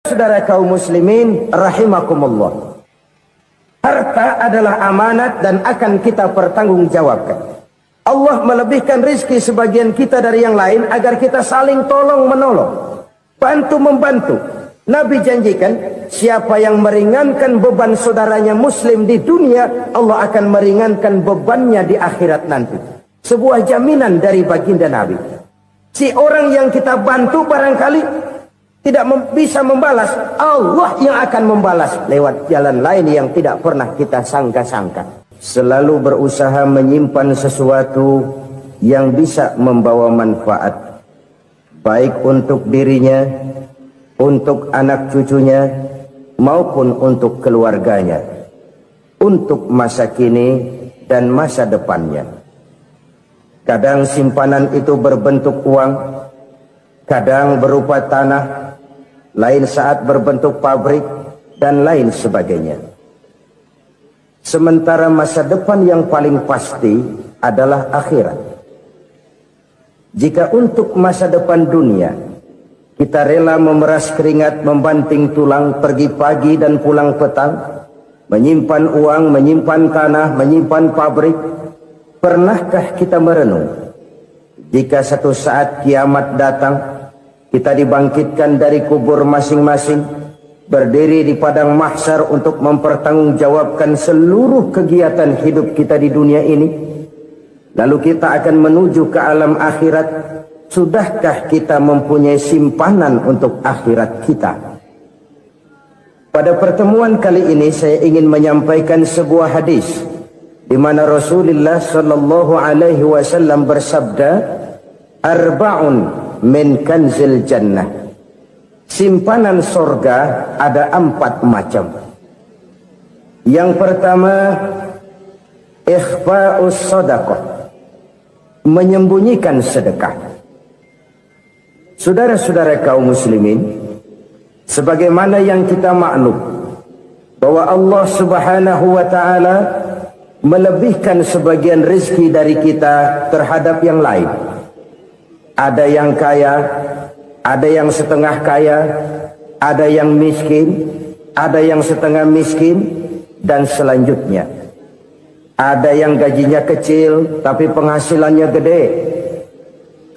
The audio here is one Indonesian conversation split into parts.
Saudara kaum muslimin rahimakumullah, harta adalah amanat dan akan kita pertanggungjawabkan. Allah melebihkan rizki sebagian kita dari yang lain agar kita saling tolong menolong, bantu membantu. Nabi janjikan, siapa yang meringankan beban saudaranya muslim di dunia, Allah akan meringankan bebannya di akhirat nanti. Sebuah jaminan dari baginda Nabi. Si orang yang kita bantu barangkali tidak bisa membalas, Allah yang akan membalas lewat jalan lain yang tidak pernah kita sangka-sangka. Selalu berusaha menyimpan sesuatu yang bisa membawa manfaat, baik untuk dirinya, untuk anak cucunya, maupun untuk keluarganya, untuk masa kini dan masa depannya. Kadang simpanan itu berbentuk uang, kadang berupa tanah, lain saat berbentuk pabrik, dan lain sebagainya. Sementara masa depan yang paling pasti adalah akhirat. Jika untuk masa depan dunia kita rela memeras keringat, membanting tulang, pergi pagi dan pulang petang, menyimpan uang, menyimpan tanah, menyimpan pabrik, pernahkah kita merenung jika satu saat kiamat datang, kita dibangkitkan dari kubur masing-masing, berdiri di padang mahsyar untuk mempertanggungjawabkan seluruh kegiatan hidup kita di dunia ini. Lalu kita akan menuju ke alam akhirat. Sudahkah kita mempunyai simpanan untuk akhirat kita? Pada pertemuan kali ini saya ingin menyampaikan sebuah hadis di mana Rasulullah sallallahu alaihi wasallam bersabda, "Arba'un min kanzil jannah." Simpanan sorga ada 4 macam. Yang pertama, ikhfa'us sadaqah, menyembunyikan sedekah. Saudara-saudara kaum muslimin, sebagaimana yang kita maklum bahwa Allah Subhanahu wa taala melebihkan sebagian rezeki dari kita terhadap yang lain. Ada yang kaya, ada yang setengah kaya, ada yang miskin, ada yang setengah miskin, dan selanjutnya. Ada yang gajinya kecil tapi penghasilannya gede.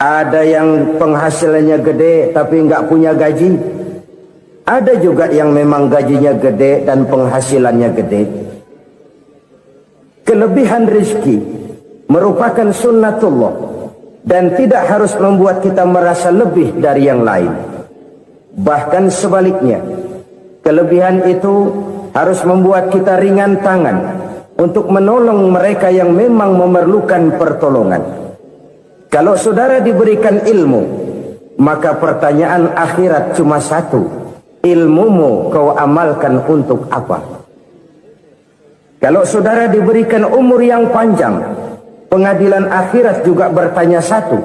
Ada yang penghasilannya gede tapi nggak punya gaji. Ada juga yang memang gajinya gede dan penghasilannya gede. Kelebihan rezeki merupakan sunnatullah dan tidak harus membuat kita merasa lebih dari yang lain. Bahkan sebaliknya, kelebihan itu harus membuat kita ringan tangan untuk menolong mereka yang memang memerlukan pertolongan. Kalau saudara diberikan ilmu, maka pertanyaan akhirat cuma satu: ilmumu kau amalkan untuk apa? Kalau saudara diberikan umur yang panjang, pengadilan akhirat juga bertanya satu: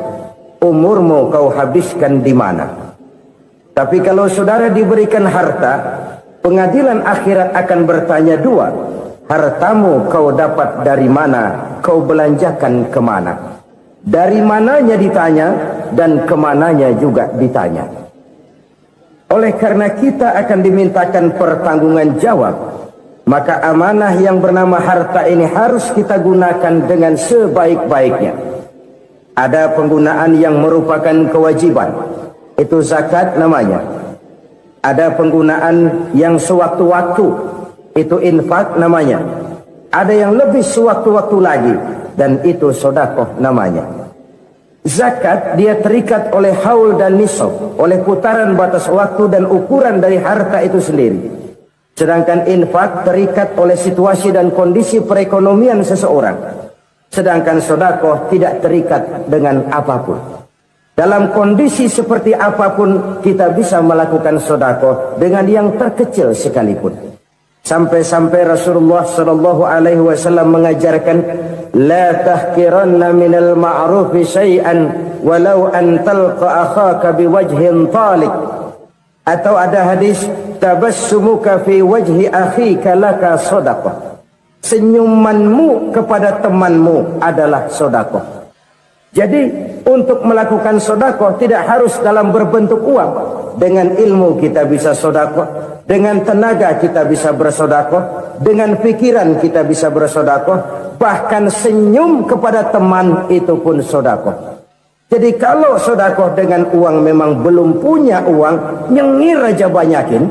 umurmu kau habiskan di mana? Tapi kalau saudara diberikan harta, pengadilan akhirat akan bertanya dua: hartamu kau dapat dari mana? Kau belanjakan kemana? Dari mananya ditanya, dan kemananya juga ditanya. Oleh karena kita akan dimintakan pertanggungan jawab, maka amanah yang bernama harta ini harus kita gunakan dengan sebaik-baiknya. Ada penggunaan yang merupakan kewajiban, itu zakat namanya. Ada penggunaan yang sewaktu-waktu, itu infak namanya. Ada yang lebih sewaktu-waktu lagi, dan itu sedekah namanya. Zakat dia terikat oleh haul dan nisab, oleh putaran batas waktu dan ukuran dari harta itu sendiri. Sedangkan infak terikat oleh situasi dan kondisi perekonomian seseorang. Sedangkan sedekah tidak terikat dengan apapun. Dalam kondisi seperti apapun kita bisa melakukan sedekah dengan yang terkecil sekalipun. Sampai-sampai Rasulullah sallallahu alaihi wasallam mengajarkan, la tahkiranna minal ma'rufi syai'an walau an talqa akhaka biwajhin talik. Atau ada hadis, tabassumuka fi wajhi akhika laka shadaqah. Senyumanmu kepada temanmu adalah sedekah. Jadi untuk melakukan sedekah tidak harus dalam berbentuk uang. dengan ilmu kita bisa sodakoh, dengan tenaga kita bisa bersodakoh, dengan pikiran kita bisa bersodakoh, bahkan senyum kepada teman itu pun sodakoh. Jadi kalau sodakoh dengan uang memang belum punya uang, nyengir aja banyakin.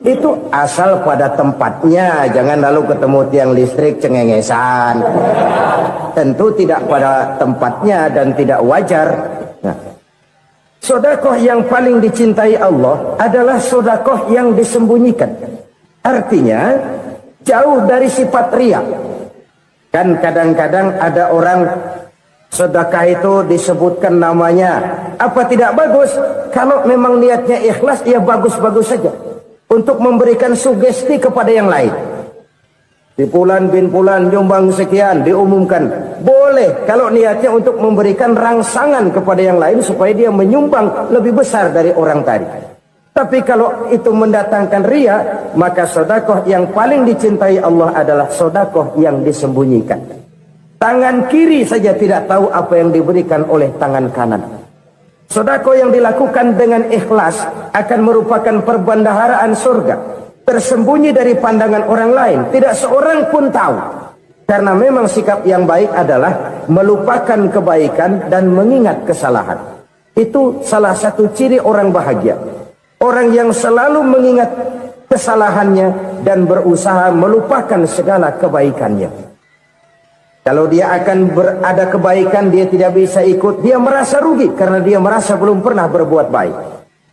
Itu asal pada tempatnya, jangan lalu ketemu tiang listrik cengengesan. Tentu tidak pada tempatnya dan tidak wajar. Nah, sodakoh yang paling dicintai Allah adalah sodakoh yang disembunyikan. Artinya jauh dari sifat riya. Kan kadang-kadang ada orang sedekah itu disebutkan namanya. Apa tidak bagus? Kalau memang niatnya ikhlas, ya bagus-bagus saja. Untuk memberikan sugesti kepada yang lain. Di bulan bin bulan nyumbang sekian, diumumkan. Boleh kalau niatnya untuk memberikan rangsangan kepada yang lain supaya dia menyumbang lebih besar dari orang tadi. Tapi kalau itu mendatangkan riya, maka sodakoh yang paling dicintai Allah adalah sodakoh yang disembunyikan. Tangan kiri saja tidak tahu apa yang diberikan oleh tangan kanan. Sedekah yang dilakukan dengan ikhlas akan merupakan perbendaharaan surga, tersembunyi dari pandangan orang lain, tidak seorang pun tahu. Karena memang sikap yang baik adalah melupakan kebaikan dan mengingat kesalahan. Itu salah satu ciri orang bahagia. Orang yang selalu mengingat kesalahannya dan berusaha melupakan segala kebaikannya. Kalau dia akan berada kebaikan, dia tidak bisa ikut, dia merasa rugi karena dia merasa belum pernah berbuat baik.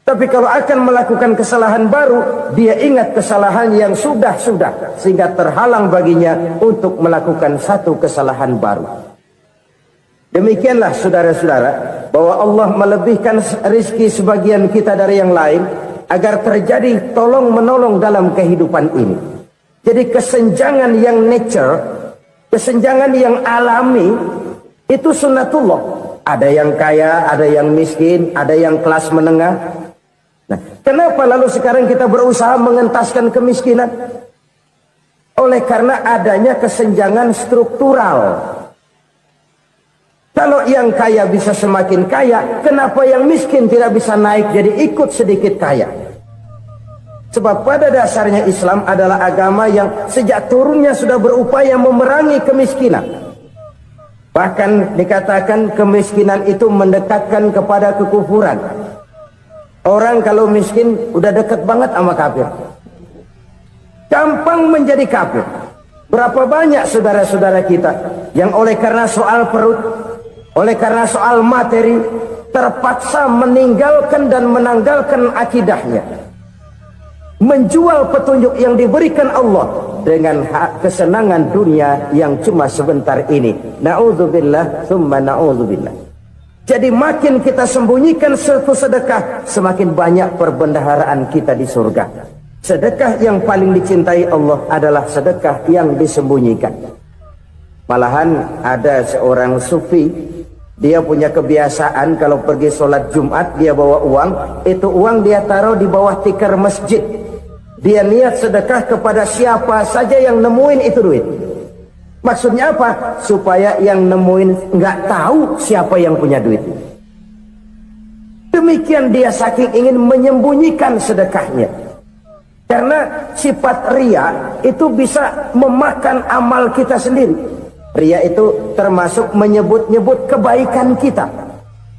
Tapi kalau akan melakukan kesalahan baru, dia ingat kesalahan yang sudah-sudah, sehingga terhalang baginya untuk melakukan satu kesalahan baru. Demikianlah saudara-saudara, bahwa Allah melebihkan rizki sebagian kita dari yang lain, agar terjadi tolong-menolong dalam kehidupan ini. Jadi kesenjangan yang nature, kesenjangan yang alami, itu sunnatullah. Ada yang kaya, ada yang miskin, ada yang kelas menengah. Nah, kenapa lalu sekarang kita berusaha mengentaskan kemiskinan? Oleh karena adanya kesenjangan struktural. Kalau yang kaya bisa semakin kaya, kenapa yang miskin tidak bisa naik jadi ikut sedikit kaya? Sebab pada dasarnya Islam adalah agama yang sejak turunnya sudah berupaya memerangi kemiskinan. Bahkan dikatakan kemiskinan itu mendekatkan kepada kekufuran. Orang kalau miskin udah dekat banget sama kafir. Gampang menjadi kafir. Berapa banyak saudara-saudara kita yang oleh karena soal perut, oleh karena soal materi, terpaksa meninggalkan dan menanggalkan akidahnya. Menjual petunjuk yang diberikan Allah dengan kesenangan dunia yang cuma sebentar ini. Na'udzubillah, thumma na'udzubillah. Jadi makin kita sembunyikan satu sedekah, semakin banyak perbendaharaan kita di surga. Sedekah yang paling dicintai Allah adalah sedekah yang disembunyikan. Malahan ada seorang sufi, dia punya kebiasaan kalau pergi sholat Jumat dia bawa uang, itu uang dia taruh di bawah tikar masjid. Dia niat sedekah kepada siapa saja yang nemuin itu duit. Maksudnya apa? Supaya yang nemuin nggak tahu siapa yang punya duit. Demikian dia saking ingin menyembunyikan sedekahnya. Karena sifat riya itu bisa memakan amal kita sendiri. Riya itu termasuk menyebut-nyebut kebaikan kita.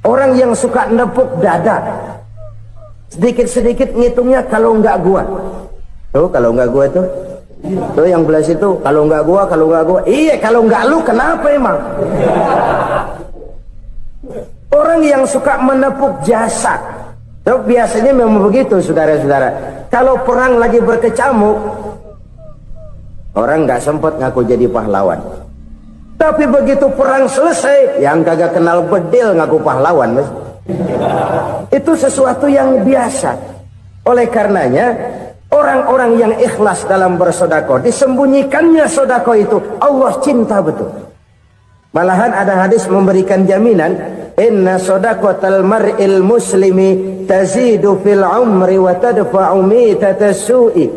Orang yang suka nepuk dada, sedikit-sedikit ngitungnya kalau nggak gua. Tuh kalau nggak gua tuh yang belas itu kalau nggak gua. Iya kalau nggak lu kenapa emang? Orang yang suka menepuk jasad, tuh biasanya memang begitu saudara-saudara. Kalau perang lagi berkecamuk, orang nggak sempat ngaku jadi pahlawan. Tapi begitu perang selesai, yang kagak kenal bedil ngaku pahlawan, mas. Itu sesuatu yang biasa. Oleh karenanya, orang-orang yang ikhlas dalam bersedekah, disembunyikannya sedekah itu, Allah cinta betul. Malahan ada hadis memberikan jaminan, inna sedaqatal mar'il muslimi tazidu fil umri wa tadfa'u mitatas su'i.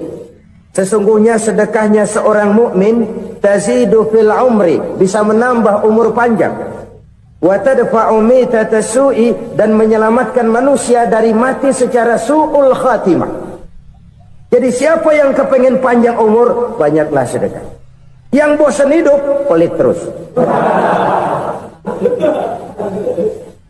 Sesungguhnya sedekahnya seorang mukmin tazidu fil umri, bisa menambah umur panjang, wa tadfa'u mitata su'i, dan menyelamatkan manusia dari mati secara su'ul khatimah. Jadi siapa yang kepengen panjang umur, banyaklah sedekah. Yang bosan hidup, pelit terus.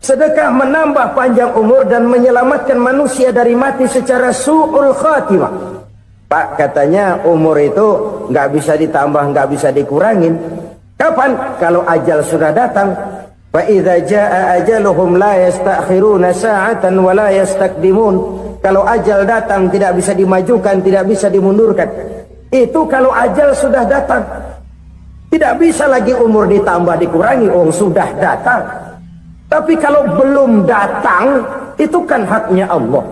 Sedekah menambah panjang umur dan menyelamatkan manusia dari mati secara su'ul khatimah. Pak, katanya umur itu nggak bisa ditambah, nggak bisa dikurangin. Kapan? Kalau ajal sudah datang. Fa idza jaa ajaluhum la yastakhiruna sa'atan wa la yastaqdimun. Kalau ajal datang tidak bisa dimajukan, tidak bisa dimundurkan. Itu kalau ajal sudah datang. Tidak bisa lagi umur ditambah dikurangi, sudah datang. Tapi kalau belum datang, itu kan haknya Allah.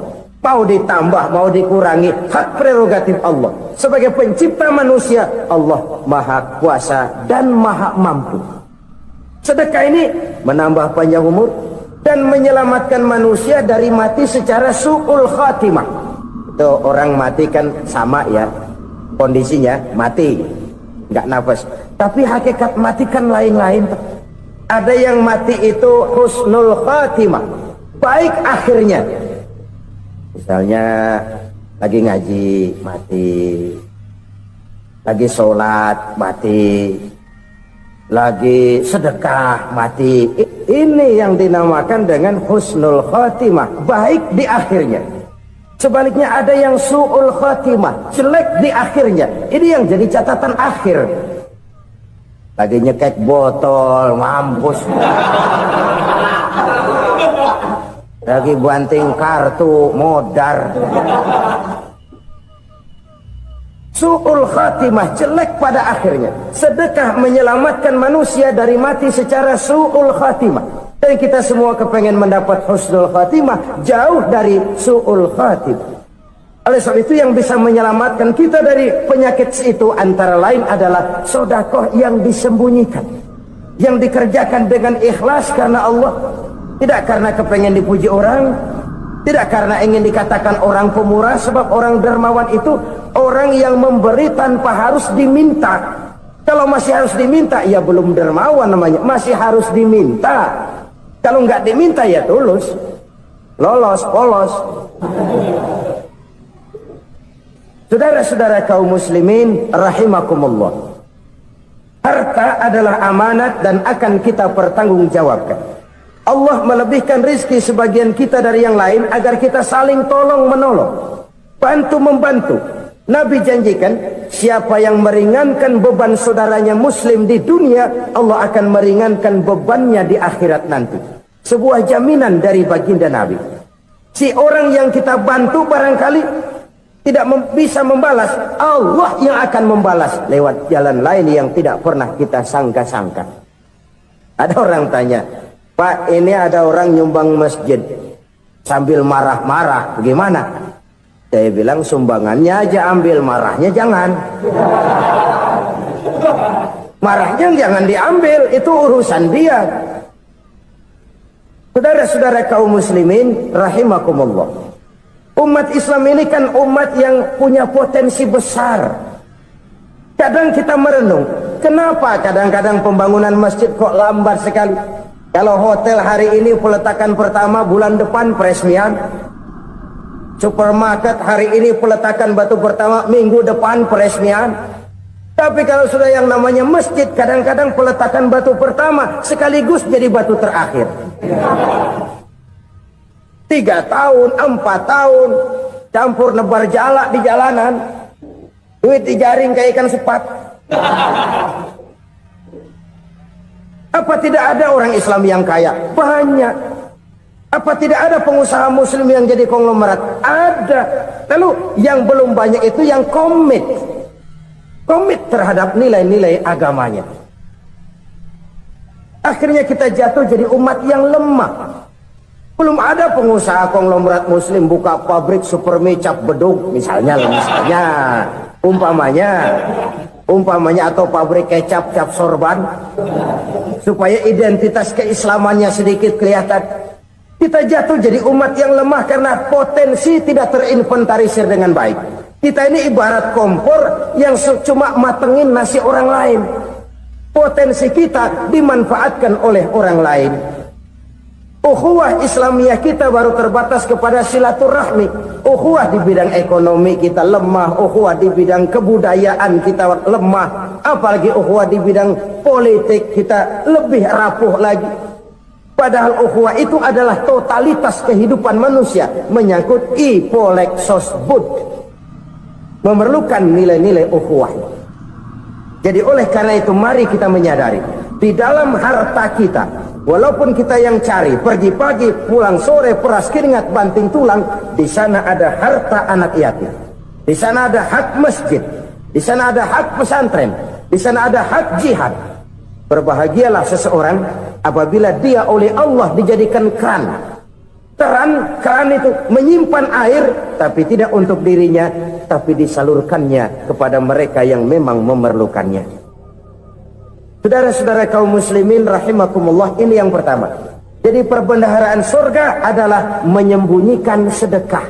Mau ditambah, mau dikurangi, hak prerogatif Allah. Sebagai pencipta manusia, Allah maha kuasa dan maha mampu. Sedekah ini menambah panjang umur dan menyelamatkan manusia dari mati secara su'ul khatimah. Itu orang mati kan sama ya, kondisinya mati, nggak nafas. Tapi hakikat mati kan lain-lain. Ada yang mati itu husnul khatimah, baik akhirnya. Misalnya lagi ngaji mati, lagi sholat mati, lagi sedekah mati. Ini yang dinamakan dengan husnul khatimah, baik di akhirnya. Sebaliknya ada yang su'ul khatimah, jelek di akhirnya. Ini yang jadi catatan akhir. Lagi nyekek botol, mampus. Lagi banting kartu, modar. Su'ul khatimah, jelek pada akhirnya. Sedekah menyelamatkan manusia dari mati secara su'ul khatimah. Dan kita semua kepengen mendapat husnul khatimah, jauh dari su'ul khatimah. Oleh sebab itu yang bisa menyelamatkan kita dari penyakit itu antara lain adalah sedekah yang disembunyikan, yang dikerjakan dengan ikhlas karena Allah, tidak karena kepengen dipuji orang, tidak karena ingin dikatakan orang pemurah. Sebab orang dermawan itu orang yang memberi tanpa harus diminta. Kalau masih harus diminta, ya belum dermawan namanya, masih harus diminta. Kalau nggak diminta ya tulus, lolos, polos. Saudara-saudara kaum muslimin rahimakumullah, harta adalah amanat dan akan kita pertanggungjawabkan. Allah melebihkan rizki sebagian kita dari yang lain agar kita saling tolong menolong, bantu membantu. Nabi janjikan siapa yang meringankan beban saudaranya muslim di dunia, Allah akan meringankan bebannya di akhirat nanti. Sebuah jaminan dari baginda Nabi. Si orang yang kita bantu barangkali tidak bisa membalas, Allah yang akan membalas lewat jalan lain yang tidak pernah kita sangka-sangka. Ada orang tanya, Pak, ini ada orang nyumbang masjid sambil marah-marah, gimana? Saya bilang sumbangannya aja ambil, marahnya jangan. Marahnya jangan diambil, itu urusan dia. Saudara-saudara kaum muslimin rahimakumullah, umat Islam ini kan umat yang punya potensi besar. Kadang kita merenung, kenapa kadang-kadang pembangunan masjid kok lambat sekali? Kalau hotel hari ini peletakan pertama, bulan depan peresmian. Supermarket hari ini peletakan batu pertama, minggu depan peresmian. Tapi kalau sudah yang namanya masjid, kadang-kadang peletakan batu pertama sekaligus jadi batu terakhir. 3 tahun, 4 tahun, campur nebar jalak di jalanan, duit dijaring kayak ikan sepat. Apa tidak ada orang Islam yang kaya? Banyak. Apa tidak ada pengusaha muslim yang jadi konglomerat? Ada. Lalu yang belum banyak itu yang komit terhadap nilai-nilai agamanya. Akhirnya kita jatuh jadi umat yang lemah. Belum ada pengusaha konglomerat muslim buka pabrik super mie cap beduk misalnya umpamanya atau pabrik kecap cap sorban supaya identitas keislamannya sedikit kelihatan. Kita jatuh jadi umat yang lemah karena potensi tidak terinventarisir dengan baik. Kita ini ibarat kompor yang cuma matengin nasi orang lain. Potensi kita dimanfaatkan oleh orang lain. Ukhuwah Islamiyah kita baru terbatas kepada silaturahmi. Ukhuwah di bidang ekonomi kita lemah, ukhuwah di bidang kebudayaan kita lemah, apalagi ukhuwah di bidang politik kita lebih rapuh lagi. Padahal ukhuwah itu adalah totalitas kehidupan manusia, menyangkut ipolek sosbud, memerlukan nilai-nilai ukhuwah. Jadi oleh karena itu mari kita menyadari di dalam harta kita, walaupun kita yang cari pergi pagi pulang sore peras keringat banting tulang, di sana ada harta anak yatim, di sana ada hak masjid, di sana ada hak pesantren, di sana ada hak jihad. Berbahagialah seseorang apabila dia oleh Allah dijadikan keran. Keran itu menyimpan air, tapi tidak untuk dirinya, tapi disalurkannya kepada mereka yang memang memerlukannya. Saudara-saudara kaum muslimin rahimakumullah, ini yang pertama. Jadi perbendaharaan surga adalah menyembunyikan sedekah.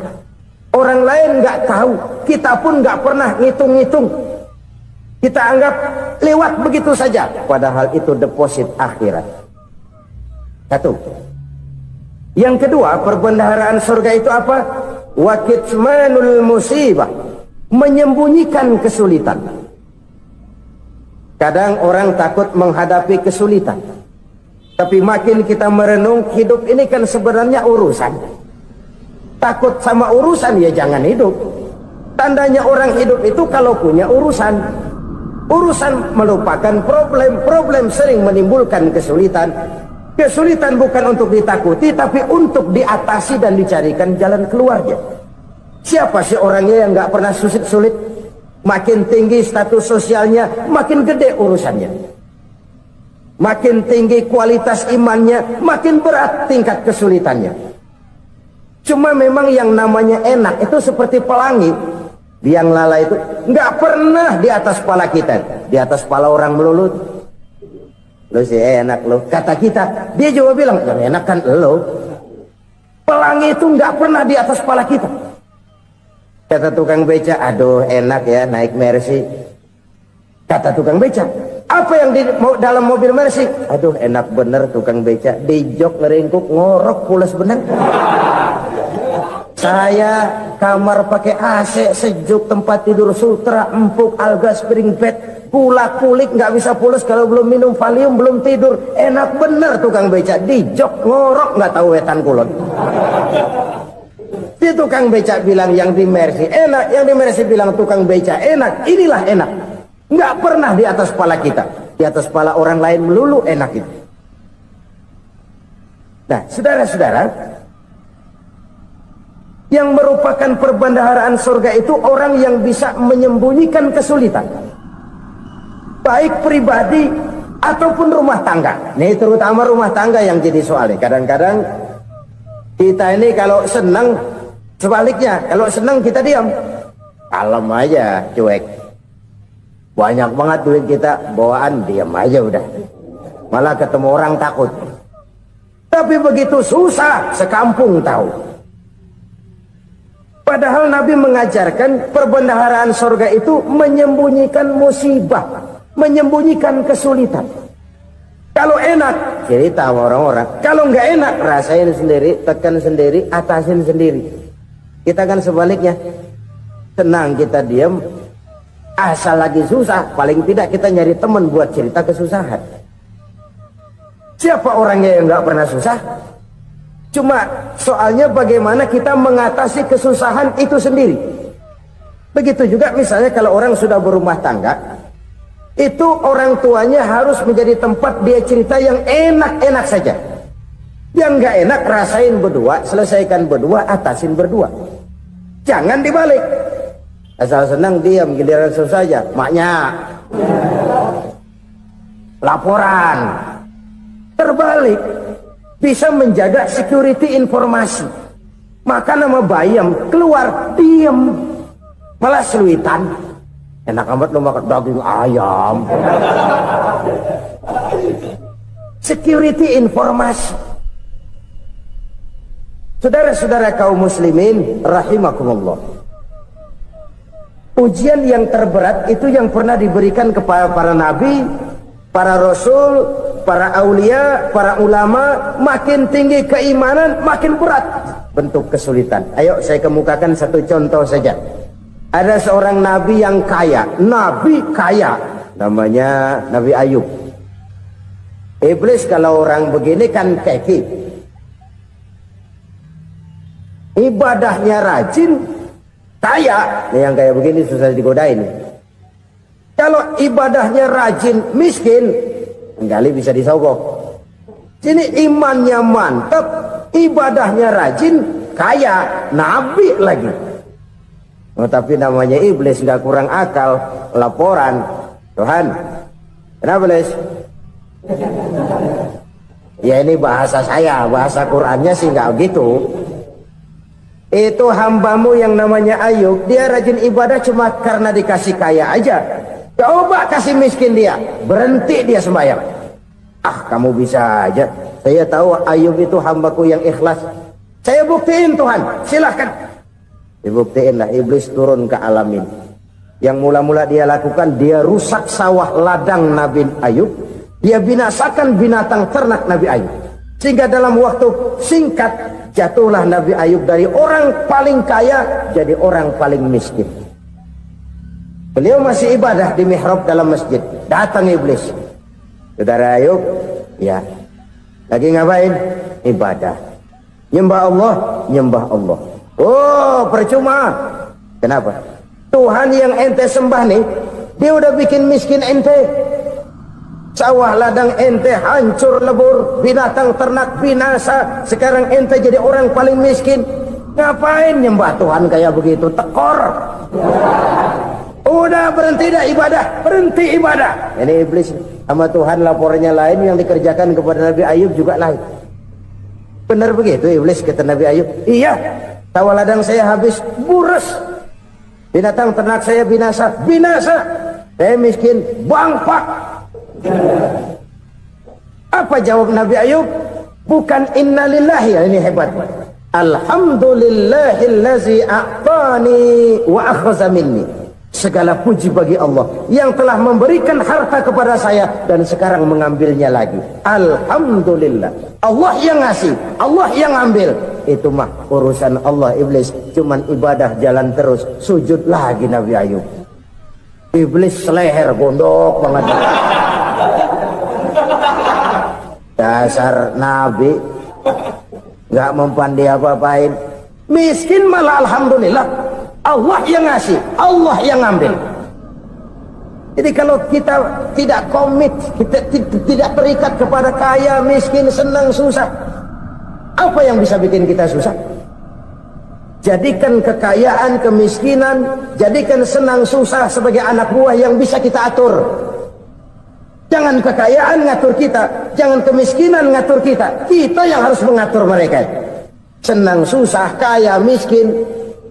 Orang lain nggak tahu, kita pun nggak pernah ngitung-ngitung. Kita anggap lewat begitu saja, padahal itu deposit akhirat. Satu. Yang kedua, perbendaharaan surga itu apa? Wa kitmanul musibah, menyembunyikan kesulitan. Kadang orang takut menghadapi kesulitan, tapi makin kita merenung, hidup ini kan sebenarnya urusan. Takut sama urusan ya jangan hidup. Tandanya orang hidup itu kalau punya urusan. Urusan melupakan problem, problem sering menimbulkan kesulitan. Kesulitan bukan untuk ditakuti, tapi untuk diatasi dan dicarikan jalan keluarnya. Siapa sih orangnya yang nggak pernah sulit-sulit? Makin tinggi status sosialnya, makin gede urusannya. Makin tinggi kualitas imannya, makin berat tingkat kesulitannya. Cuma memang yang namanya enak itu seperti pelangi. Biang lala itu nggak pernah di atas kepala kita, di atas kepala orang melulu. Lo sih enak lo, kata kita. Dia juga bilang yang enak kan lo. Pelangi itu nggak pernah di atas kepala kita. Kata tukang beca, aduh enak ya naik Mercy. Kata tukang beca, apa yang di dalam mobil Mercy? Aduh enak bener tukang beca, di jok ngeringkuk ngorok pules bener. Saya kamar pakai AC sejuk, tempat tidur sutra empuk, alga spring bed, kulak kulik nggak bisa pules kalau belum minum Valium, belum tidur. Enak bener tukang beca, di jok ngorok nggak tahu wetan kulon. Si tukang beca bilang yang di Mercy enak, yang di Mercy bilang tukang beca enak. Inilah enak, nggak pernah di atas kepala kita, di atas kepala orang lain melulu enak itu. Nah saudara-saudara, yang merupakan perbendaharaan surga itu orang yang bisa menyembunyikan kesulitan, baik pribadi ataupun rumah tangga. Nih terutama rumah tangga yang jadi soalnya. Kadang-kadang kita ini kalau senang, sebaliknya kalau senang kita diam, kalem aja, cuek. Banyak banget duit kita bawaan, diam aja udah. Malah ketemu orang takut. Tapi begitu susah, sekampung tahu. Padahal Nabi mengajarkan perbendaharaan surga itu menyembunyikan musibah, menyembunyikan kesulitan. Kalau enak, cerita sama orang-orang. Kalau nggak enak, rasain sendiri, tekan sendiri, atasin sendiri. Kita kan sebaliknya, senang kita diam, asal lagi susah, paling tidak kita nyari teman buat cerita kesusahan. Siapa orangnya yang nggak pernah susah? Cuma soalnya bagaimana kita mengatasi kesusahan itu sendiri. Begitu juga misalnya kalau orang sudah berumah tangga, itu orang tuanya harus menjadi tempat dia cerita yang enak-enak saja. Yang nggak enak rasain berdua, selesaikan berdua, atasin berdua. Jangan dibalik. Asal senang diam, giliran susah saja. Maknya laporan. Terbalik. Bisa menjaga security informasi. Maka nama bayam keluar diam, malah seluitan. Enak amat lo makan daging ayam. Security informasi. Saudara-saudara kaum muslimin rahimakumullah, ujian yang terberat itu yang pernah diberikan kepada para nabi para rasul, para aulia, para ulama, makin tinggi keimanan, makin berat bentuk kesulitan. Ayo saya kemukakan satu contoh saja. Ada seorang nabi yang kaya, nabi kaya, namanya Nabi Ayub. Iblis kalau orang begini kan keki, ibadahnya rajin, kaya. Ini yang kayak begini susah digodain. Kalau ibadahnya rajin, miskin, kali bisa disogok. Sini imannya mantap, ibadahnya rajin, kaya, nabi lagi. Oh, tapi namanya iblis nggak kurang akal. Laporan, Tuhan, kenapa Les? Ya ini bahasa saya, bahasa Qurannya sih nggak gitu. Itu hambamu yang namanya Ayub, dia rajin ibadah cuma karena dikasih kaya aja. Coba kasih miskin dia, berhenti dia sembahyang. Ah, kamu bisa aja. Saya tahu Ayub itu hambaku yang ikhlas. Saya buktiin Tuhan, silahkan. Dibuktiin lah, iblis turun ke alam ini. Yang mula-mula dia lakukan, dia rusak sawah ladang Nabi Ayub. Dia binasakan binatang ternak Nabi Ayub. Sehingga dalam waktu singkat, jatuhlah Nabi Ayub dari orang paling kaya jadi orang paling miskin. Beliau masih ibadah di mihrab dalam masjid. Datang iblis. Saudara Ayub, ya, lagi ngapain? Ibadah. Nyembah Allah, nyembah Allah. Oh, percuma. Kenapa? Tuhan yang ente sembah nih, dia udah bikin miskin ente. Sawah ladang ente hancur lebur, binatang ternak binasa. Sekarang ente jadi orang paling miskin. Ngapain nyembah Tuhan kayak begitu? Tekor. Udah berhenti dah ibadah, berhenti ibadah. Ini iblis sama Tuhan laporannya lain, yang dikerjakan kepada Nabi Ayub juga lain. Benar begitu iblis kata Nabi Ayub? Iya, sawah ladang saya habis, buras. Binatang ternak saya binasa, binasa. Saya miskin, bangpak. Apa jawab Nabi Ayub? Bukan innalillahi, ya ini hebat. Alhamdulillahillazi a'tani wa akhza minni. Segala puji bagi Allah yang telah memberikan harta kepada saya dan sekarang mengambilnya lagi. Alhamdulillah. Allah yang ngasih, Allah yang ambil. Itu mah urusan Allah. Iblis cuman ibadah jalan terus, sujud lagi Nabi Ayub. Iblis seleher gondok banget. Dasar Nabi nggak mempan dia apa-apain. Miskin malah alhamdulillah. Allah yang ngasih, Allah yang ngambil. Jadi kalau kita tidak komit, kita tidak terikat kepada kaya, miskin, senang, susah, apa yang bisa bikin kita susah? Jadikan kekayaan, kemiskinan, jadikan senang, susah sebagai anak buah yang bisa kita atur. Jangan kekayaan ngatur kita, jangan kemiskinan ngatur kita. Kita yang harus mengatur mereka. Senang, susah, kaya, miskin,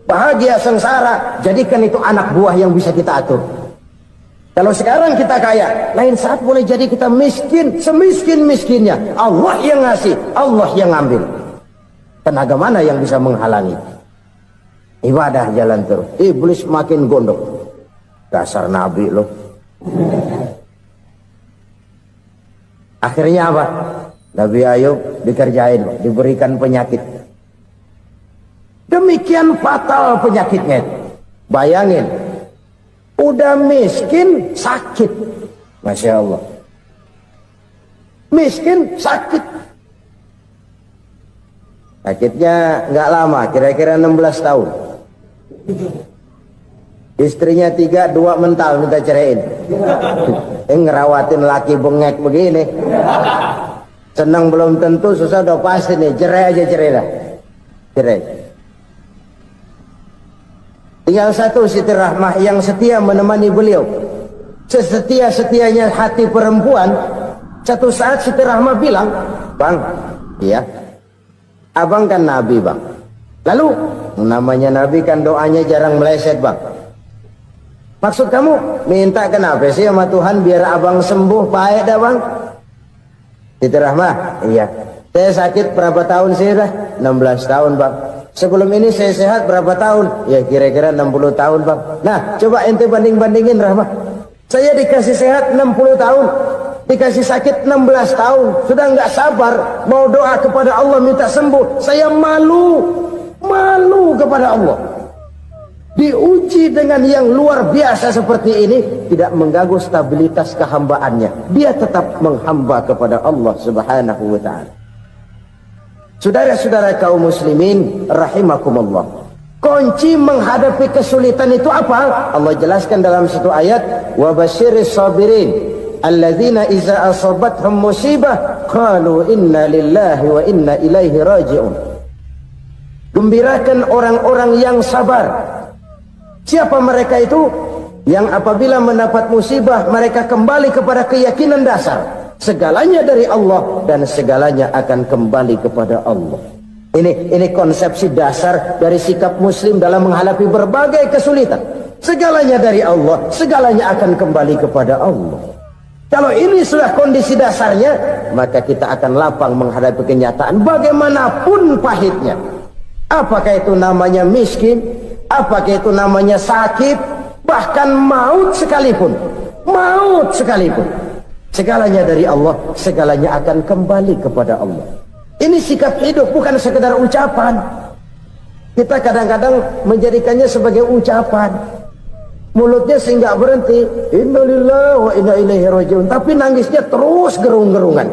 bahagia, sengsara, jadikan itu anak buah yang bisa kita atur. Kalau sekarang kita kaya, lain saat boleh jadi kita miskin, semiskin-miskinnya. Allah yang ngasih, Allah yang ngambil. Tenaga mana yang bisa menghalangi? Ibadah jalan terus. Iblis makin gondok. Dasar Nabi loh. Akhirnya apa? Nabi Ayub dikerjain, diberikan penyakit. Demikian fatal penyakitnya. Bayangin, udah miskin sakit. Masya Allah. Miskin sakit. Sakitnya nggak lama, kira-kira 16 tahun. Istrinya 3, 2 mental minta ceraiin. Ngerawatin laki bengek begini. Senang belum tentu, susah udah pasti nih. Cerai aja, cerai dah. Cerai. Tinggal satu Siti Rahmah yang setia menemani beliau. Sesetia-setianya hati perempuan. Satu saat Siti Rahmah bilang, "Bang, iya, abang kan Nabi bang. Lalu, namanya Nabi kan doanya jarang meleset bang. Maksud kamu minta kenapa sih sama Tuhan biar abang sembuh baik dah bang?" Siti Rahmah, iya. Saya sakit berapa tahun sih dah? 16 tahun bang. Sebelum ini saya sehat berapa tahun? Ya kira-kira 60 tahun bang. Nah coba ente banding-bandingin Rahmah. Saya dikasih sehat 60 tahun. dikasih sakit 16 tahun, sudah nggak sabar, mau doa kepada Allah minta sembuh. Saya malu kepada Allah. Diuji dengan yang luar biasa seperti ini, tidak mengganggu stabilitas kehambaannya. Dia tetap menghamba kepada Allah Subhanahu wa ta'ala. Saudara-saudara kaum muslimin rahimakumullah, kunci menghadapi kesulitan itu apa? Allah jelaskan dalam satu ayat, wa basyiris sabirin alladzina iza asabathum musibah qalu inna lillahi wa inna ilaihi raji'un. Gembirakan orang-orang yang sabar. Siapa mereka itu? Yang apabila mendapat musibah mereka kembali kepada keyakinan dasar, segalanya dari Allah dan segalanya akan kembali kepada Allah. Ini konsepsi dasar dari sikap muslim dalam menghadapi berbagai kesulitan. Segalanya dari Allah, segalanya akan kembali kepada Allah. Kalau ini sudah kondisi dasarnya, maka kita akan lapang menghadapi kenyataan bagaimanapun pahitnya. Apakah itu namanya miskin, apakah itu namanya sakit, bahkan maut sekalipun. Segalanya dari Allah, segalanya akan kembali kepada Allah. Ini sikap hidup, bukan sekedar ucapan. Kita kadang-kadang menjadikannya sebagai ucapan. Mulutnya sehingga berhenti, innalillahi wa inna ilaihi raji'un, tapi nangisnya terus gerung-gerungan.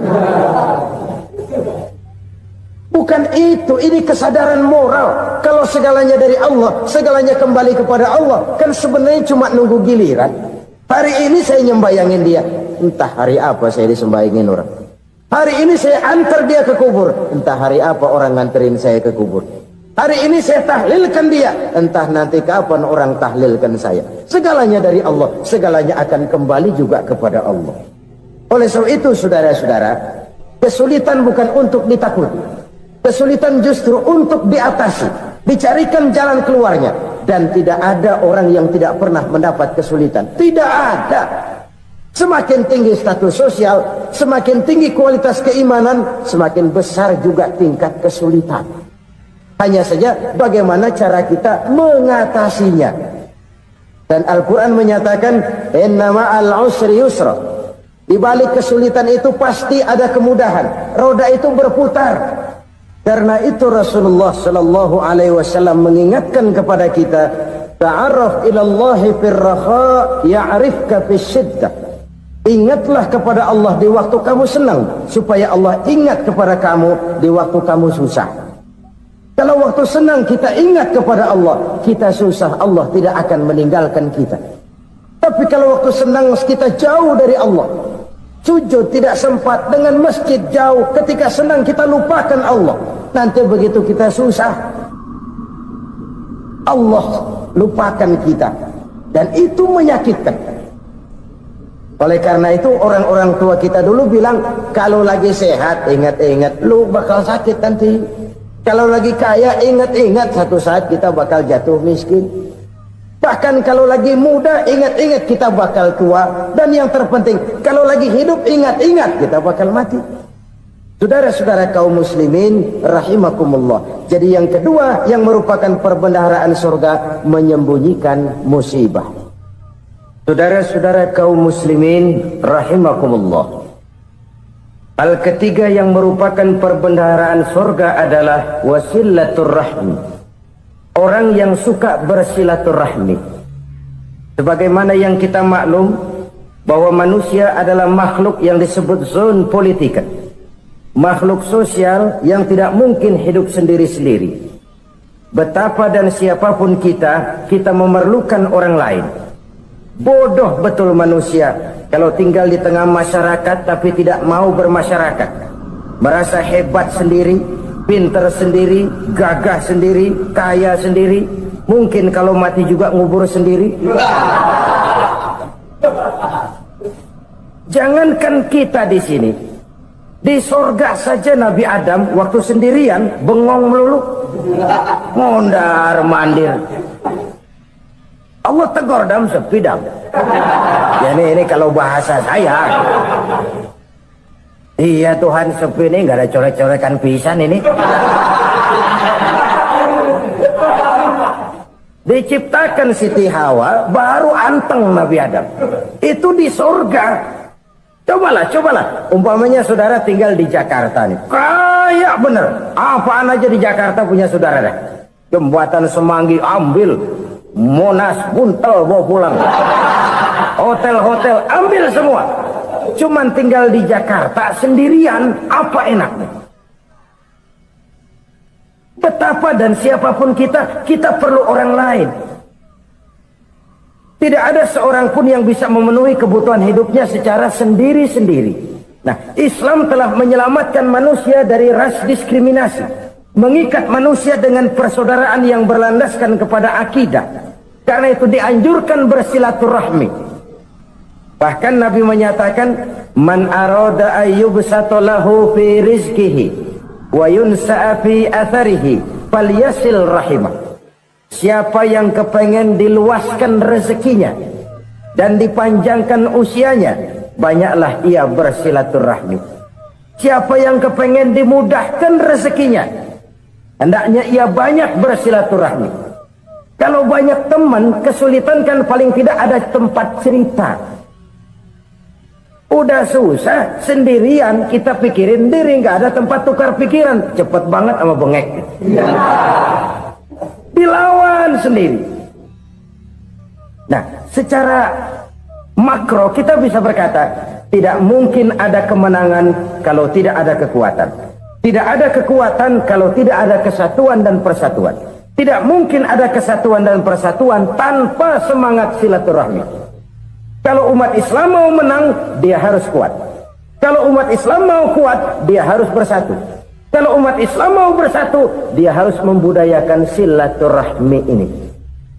Bukan itu, ini kesadaran moral. Kalau segalanya dari Allah, segalanya kembali kepada Allah, kan sebenarnya cuma nunggu giliran. Hari ini saya nyembayangin dia, entah hari apa saya disembayangin orang. Hari ini saya antar dia ke kubur, entah hari apa orang nganterin saya ke kubur. Hari ini saya tahlilkan dia, entah nanti kapan orang tahlilkan saya. Segalanya dari Allah, segalanya akan kembali juga kepada Allah. Oleh sebab itu saudara-saudara, kesulitan bukan untuk ditakuti. Kesulitan justru untuk diatasi, dicarikan jalan keluarnya. Dan tidak ada orang yang tidak pernah mendapat kesulitan. Tidak ada. Semakin tinggi status sosial, semakin tinggi kualitas keimanan, semakin besar juga tingkat kesulitan. Hanya saja bagaimana cara kita mengatasinya. Dan Al-Quran menyatakan, inna ma'al usri yusra. Di balik kesulitan itu pasti ada kemudahan. Roda itu berputar. Karena itu Rasulullah sallallahu alaihi wasallam mengingatkan kepada kita, ta'arraf ilallahi firraha ya'rifka fisyiddah. Ingatlah kepada Allah di waktu kamu senang, supaya Allah ingat kepada kamu di waktu kamu susah. Kalau waktu senang kita ingat kepada Allah, kita susah, Allah tidak akan meninggalkan kita. Tapi kalau waktu senang kita jauh dari Allah, sujud tidak sempat, dengan masjid jauh, ketika senang kita lupakan Allah. Nanti begitu kita susah, Allah lupakan kita. Dan itu menyakitkan. Oleh karena itu orang-orang tua kita dulu bilang, kalau lagi sehat ingat-ingat lu bakal sakit nanti. Kalau lagi kaya ingat-ingat satu saat kita bakal jatuh miskin. Bahkan kalau lagi muda ingat-ingat kita bakal tua. Dan yang terpenting, kalau lagi hidup ingat-ingat kita bakal mati. Saudara-saudara kaum muslimin rahimakumullah. Jadi yang kedua yang merupakan perbendaharaan surga, menyembunyikan musibah. Saudara-saudara kaum muslimin rahimakumullah. Hal ketiga yang merupakan perbendaharaan surga adalah wasilatur rahmi. Orang yang suka bersilaturahmi. Sebagaimana yang kita maklum bahwa manusia adalah makhluk yang disebut zon politika. Makhluk sosial yang tidak mungkin hidup sendiri-sendiri. Betapa dan siapapun kita memerlukan orang lain. Bodoh betul manusia kalau tinggal di tengah masyarakat tapi tidak mau bermasyarakat. Merasa hebat sendiri, pinter sendiri, gagah sendiri, kaya sendiri. Mungkin kalau mati juga ngubur sendiri. Jangankan kita di sini, di sorga saja Nabi Adam waktu sendirian bengong melulu, mondar mandir. Allah tegur dam sepi dam. Ya ini kalau bahasa saya. Iya Tuhan sepi ini nggak ada coret-coretan pisan ini. Diciptakan Siti Hawa baru anteng Nabi Adam. Itu di surga. Cobalah. Umpamanya saudara tinggal di Jakarta nih. Kayak bener. Apaan aja di Jakarta punya saudara dah. Jembatan Semanggi ambil. Monas, Buntel bawa pulang. Hotel-hotel ambil semua. Cuman tinggal di Jakarta sendirian. Apa enaknya? Betapa dan siapapun kita perlu orang lain. Tidak ada seorang pun yang bisa memenuhi kebutuhan hidupnya secara sendiri-sendiri. Nah, Islam telah menyelamatkan manusia dari ras diskriminasi. Mengikat manusia dengan persaudaraan yang berlandaskan kepada akidah. Karena itu dianjurkan bersilaturahmi. Bahkan Nabi menyatakan, Man arada ayyubsata lahu fi rizkihi wa yunsa'a fi atharihi falyasil rahimah. Siapa yang kepengen diluaskan rezekinya dan dipanjangkan usianya, banyaklah ia bersilaturahmi. Siapa yang kepengen dimudahkan rezekinya, hendaknya ia banyak bersilaturahmi. Kalau banyak teman, kesulitan kan paling tidak ada tempat cerita. Udah susah, sendirian kita pikirin diri, nggak ada tempat tukar pikiran. Cepet banget sama bengek. Dilawan sendiri. Nah, secara makro kita bisa berkata, tidak mungkin ada kemenangan kalau tidak ada kekuatan. Tidak ada kekuatan kalau tidak ada kesatuan dan persatuan. Tidak mungkin ada kesatuan dan persatuan tanpa semangat silaturahmi. Kalau umat Islam mau menang, dia harus kuat. Kalau umat Islam mau kuat, dia harus bersatu. Kalau umat Islam mau bersatu, dia harus membudayakan silaturahmi ini.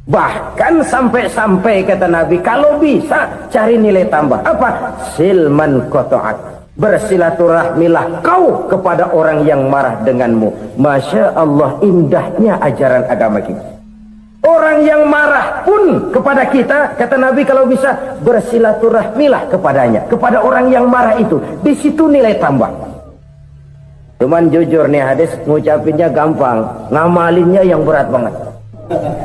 Bahkan sampai-sampai kata Nabi, kalau bisa cari nilai tambah. Apa? Silman qata'at. Bersilaturahmilah kau kepada orang yang marah denganmu. Masya Allah, indahnya ajaran agama kita. Orang yang marah pun kepada kita, kata Nabi, kalau bisa bersilaturahmilah kepadanya. Kepada orang yang marah itu. Di situ nilai tambah. Cuman jujur nih hadis, ngucapinnya gampang, ngamalinnya yang berat banget.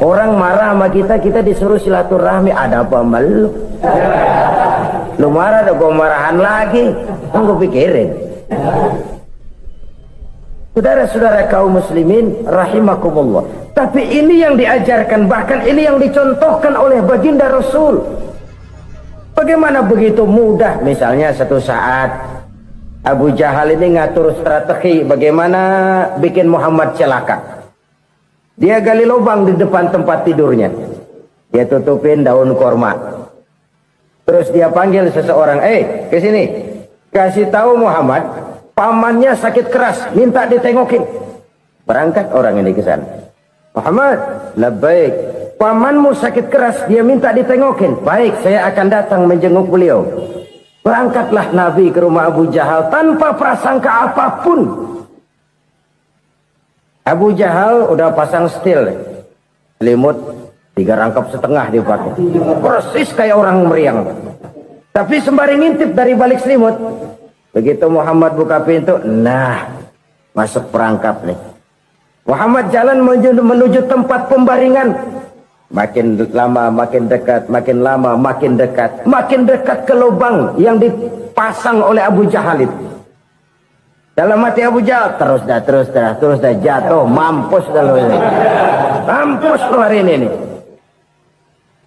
Orang marah sama kita disuruh silaturahmi. Ada apa malu? Lu marah, ada gua marahan lagi. Tunggu pikirin. Saudara-saudara kaum muslimin rahimakumullah. Tapi ini yang diajarkan, bahkan ini yang dicontohkan oleh baginda Rasul. Bagaimana begitu mudah, misalnya satu saat Abu Jahal ini ngatur strategi bagaimana bikin Muhammad celaka. Dia gali lubang di depan tempat tidurnya. Dia tutupin daun korma. Terus dia panggil seseorang, ke sini. Kasih tahu Muhammad, pamannya sakit keras, minta ditengokin. Berangkat orang ini ke sana. Muhammad, labbaik. Pamanmu sakit keras, dia minta ditengokin. Baik, saya akan datang menjenguk beliau. Berangkatlah Nabi ke rumah Abu Jahal tanpa prasangka apapun. Abu Jahal udah pasang setil, selimut 3 rangkap setengah dipakai, persis kayak orang meriang. Tapi sembari ngintip dari balik selimut, begitu Muhammad buka pintu, nah masuk perangkap nih. Muhammad jalan menuju tempat pembaringan. Makin lama makin dekat, makin lama makin dekat, makin dekat ke lubang yang dipasang oleh Abu Jahal itu. Dalam hati Abu Jahal, terus dah jatuh, mampus dah lo ini. Mampus lo hari ini.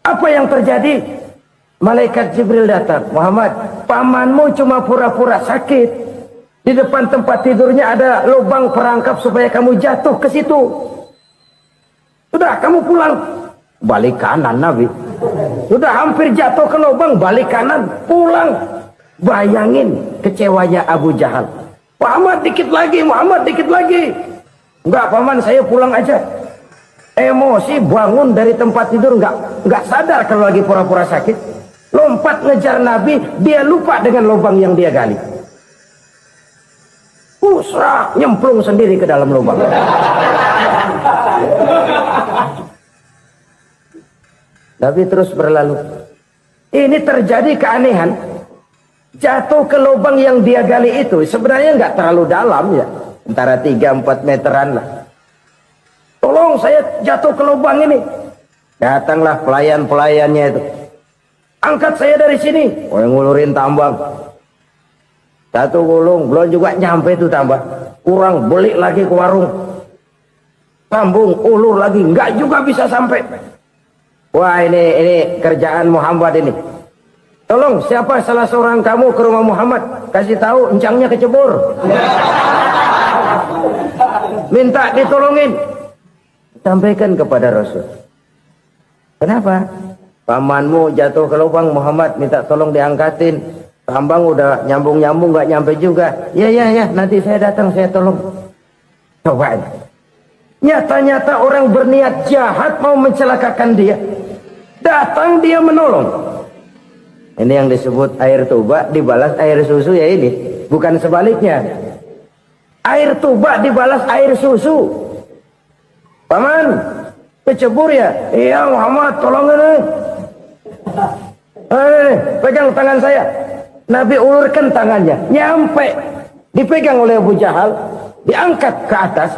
Apa yang terjadi? Malaikat Jibril datang. Muhammad, pamanmu cuma pura-pura sakit. Di depan tempat tidurnya ada lubang perangkap supaya kamu jatuh ke situ. Sudah, kamu pulang. Balik kanan Nabi. Sudah hampir jatuh ke lubang, balik kanan, pulang. Bayangin kecewanya Abu Jahal. Muhammad dikit lagi, Muhammad dikit lagi. Enggak paman, saya pulang aja. Emosi bangun dari tempat tidur, enggak sadar kalau lagi pura-pura sakit. Lompat ngejar Nabi, dia lupa dengan lubang yang dia gali. Pusrak, nyemplung sendiri ke dalam lubang. Nabi terus berlalu. Ini terjadi keanehan. Jatuh ke lubang yang dia gali itu sebenarnya nggak terlalu dalam ya, antara 3-4 meteran lah. Tolong saya jatuh ke lubang ini. Datanglah pelayan-pelayannya itu. Angkat saya dari sini. Oh, yang ngulurin tambang. Satu gulung, belum juga nyampe itu tambah. Kurang beli lagi ke warung. Sambung, ulur lagi, enggak juga bisa sampai. Wah ini kerjaan Muhammad ini. Tolong siapa salah seorang kamu ke rumah Muhammad, kasih tahu encangnya kecebur. Minta ditolongin. Sampaikan kepada Rasul. Kenapa? Pamanmu jatuh ke lubang, Muhammad minta tolong diangkatin. Tambang udah nyambung-nyambung nggak nyampe juga. Ya, nanti saya datang, saya tolong. Coba. Nyata-nyata orang berniat jahat mau mencelakakan dia. Datang dia menolong. Ini yang disebut air tuba dibalas air susu ya ini. Bukan sebaliknya. Air tuba dibalas air susu. Paman, kecebur ya? Iya Muhammad, tolong ini. Pegang tangan saya. Nabi ulurkan tangannya, nyampe, dipegang oleh Abu Jahal, diangkat ke atas,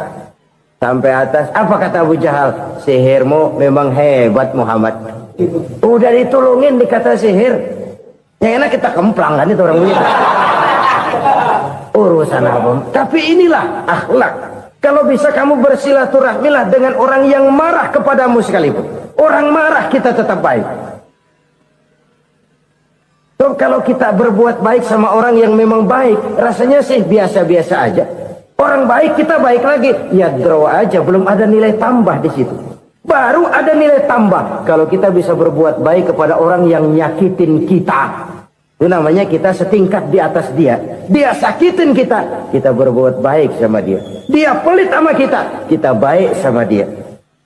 sampai atas. Apa kata Abu Jahal? Sihirmu memang hebat Muhammad. Udah ditolongin dikata sihir, yang enak kita kemplang kan itu orang begitu. Urusan apa? Tapi inilah akhlak. Kalau bisa kamu bersilaturahmilah dengan orang yang marah kepadamu sekalipun. Orang marah kita tetap baik. So, kalau kita berbuat baik sama orang yang memang baik, rasanya sih biasa-biasa aja. Orang baik kita baik lagi, ya draw aja, belum ada nilai tambah di situ. Baru ada nilai tambah kalau kita bisa berbuat baik kepada orang yang nyakitin kita. Itu namanya kita setingkat di atas dia. Dia sakitin kita, kita berbuat baik sama dia. Dia pelit sama kita, kita baik sama dia.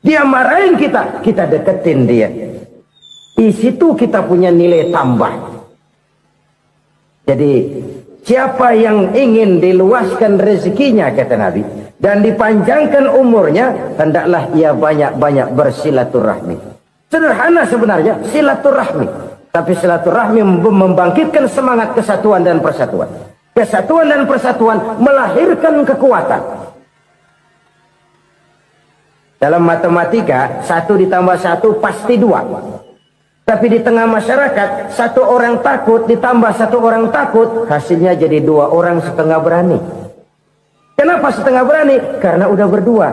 Dia marahin kita, kita deketin dia. Di situ kita punya nilai tambah. Jadi siapa yang ingin diluaskan rezekinya kata Nabi dan dipanjangkan umurnya, hendaklah ia banyak-banyak bersilaturahmi. Sederhana sebenarnya silaturahmi, tapi silaturahmi membangkitkan semangat kesatuan dan persatuan. Kesatuan dan persatuan melahirkan kekuatan. Dalam matematika 1 ditambah 1 pasti 2. Tapi di tengah masyarakat, 1 orang takut ditambah 1 orang takut, hasilnya jadi 2 orang setengah berani. Kenapa setengah berani? Karena udah berdua.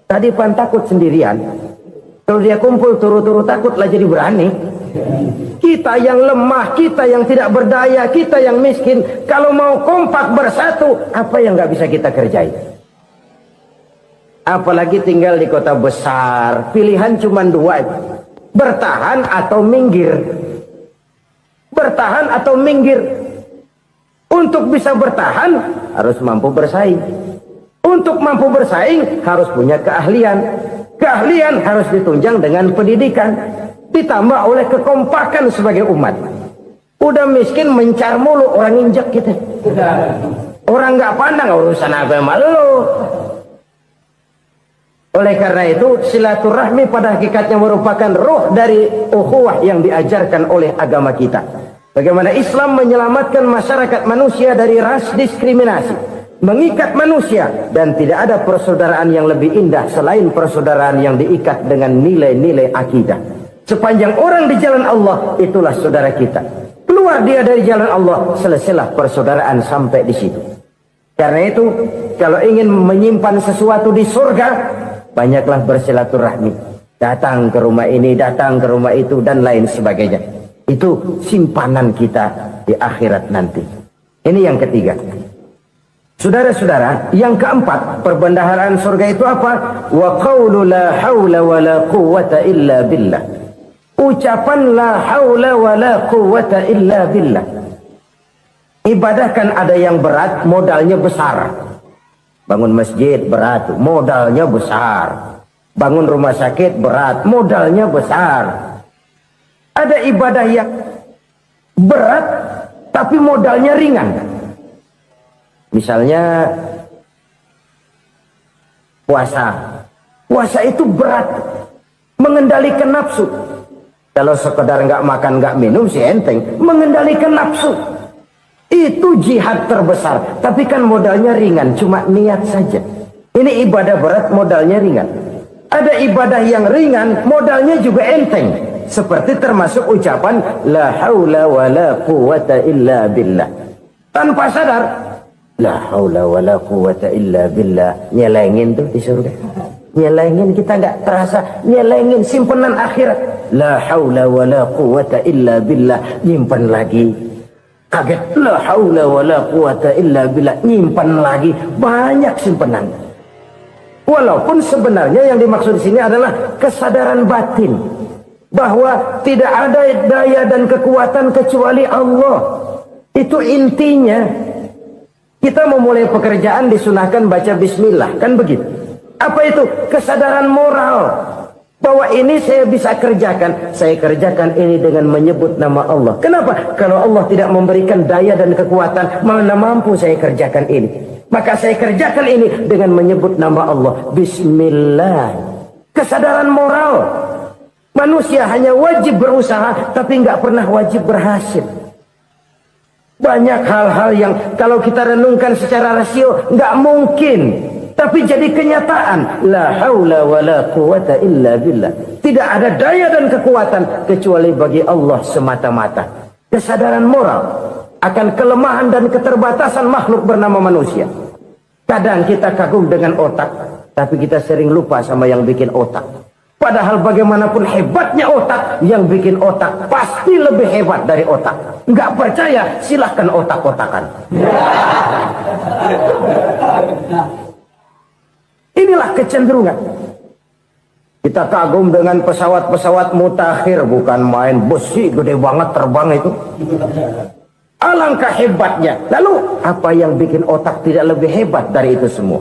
Tadi pan takut sendirian. Kalau dia kumpul turu-turu takut lah jadi berani. Kita yang lemah, kita yang tidak berdaya, kita yang miskin, kalau mau kompak bersatu, apa yang nggak bisa kita kerjain? Apalagi tinggal di kota besar, pilihan cuma 2. Bertahan atau minggir. Bertahan atau minggir. Untuk bisa bertahan harus mampu bersaing. Untuk mampu bersaing harus punya keahlian. Keahlian harus ditunjang dengan pendidikan, ditambah oleh kekompakan sebagai umat. Udah miskin mencar mulu, orang injek kita. Orang nggak pandang urusan apa malu. Oleh karena itu, silaturahmi pada hakikatnya merupakan roh dari ukhuwah yang diajarkan oleh agama kita. Bagaimana Islam menyelamatkan masyarakat manusia dari ras diskriminasi, mengikat manusia, dan tidak ada persaudaraan yang lebih indah selain persaudaraan yang diikat dengan nilai-nilai akidah. Sepanjang orang di jalan Allah, itulah saudara kita. Keluar dia dari jalan Allah, selesailah persaudaraan sampai di situ. Karena itu, kalau ingin menyimpan sesuatu di surga, banyaklah bersilaturahmi. Datang ke rumah ini, datang ke rumah itu, dan lain sebagainya. Itu simpanan kita di akhirat nanti. Ini yang ketiga. Saudara-saudara, yang keempat, perbendaharaan surga itu apa? Wa qawlu la hawla wa la quwwata illa billah. Ucapan la hawla wa la quwwata illa billah. Ibadah kan ada yang berat, modalnya besar. Bangun masjid berat, modalnya besar. Bangun rumah sakit berat, modalnya besar. Ada ibadah yang berat tapi modalnya ringan. Misalnya puasa. Puasa itu berat, mengendalikan nafsu. Kalau sekedar nggak makan nggak minum sih enteng, mengendalikan nafsu. Itu jihad terbesar, tapi kan modalnya ringan, cuma niat saja. Ini ibadah berat, modalnya ringan. Ada ibadah yang ringan, modalnya juga enteng. Seperti termasuk ucapan la haula wa la quwwata illa billah. tanpa sadar. La haula wala quwata illa billah. Nyelengin tuh di surga. Nyelengin, kita nggak terasa. Nyelengin simpenan akhirat. La haula wala quwata illa billah. Nyimpan lagi. Kaget. La haula wala quwata illa billah. Nyimpan lagi. Banyak simpenan. Walaupun sebenarnya yang dimaksud di sini adalah kesadaran batin. Bahwa tidak ada daya dan kekuatan kecuali Allah. Itu intinya. Kita memulai pekerjaan disunahkan baca bismillah, kan begitu? Apa itu? Kesadaran moral. Bahwa ini saya bisa kerjakan. Saya kerjakan ini dengan menyebut nama Allah. Kenapa? Kalau Allah tidak memberikan daya dan kekuatan, mana mampu saya kerjakan ini. Maka saya kerjakan ini dengan menyebut nama Allah. Bismillah. Kesadaran moral. Manusia hanya wajib berusaha, tapi nggak pernah wajib berhasil. Banyak hal-hal yang kalau kita renungkan secara rasio nggak mungkin, tapi jadi kenyataan. La haula wala quwata illa billah. Tidak ada daya dan kekuatan kecuali bagi Allah semata-mata. Kesadaran moral akan kelemahan dan keterbatasan makhluk bernama manusia. Kadang kita kagum dengan otak, tapi kita sering lupa sama yang bikin otak. Padahal bagaimanapun hebatnya otak, yang bikin otak pasti lebih hebat dari otak. Nggak percaya, silahkan otak-otakan. Inilah kecenderungan. Kita kagum dengan pesawat-pesawat mutakhir, bukan main, besi gede banget terbang itu. Alangkah hebatnya. Lalu apa yang bikin otak tidak lebih hebat dari itu semua?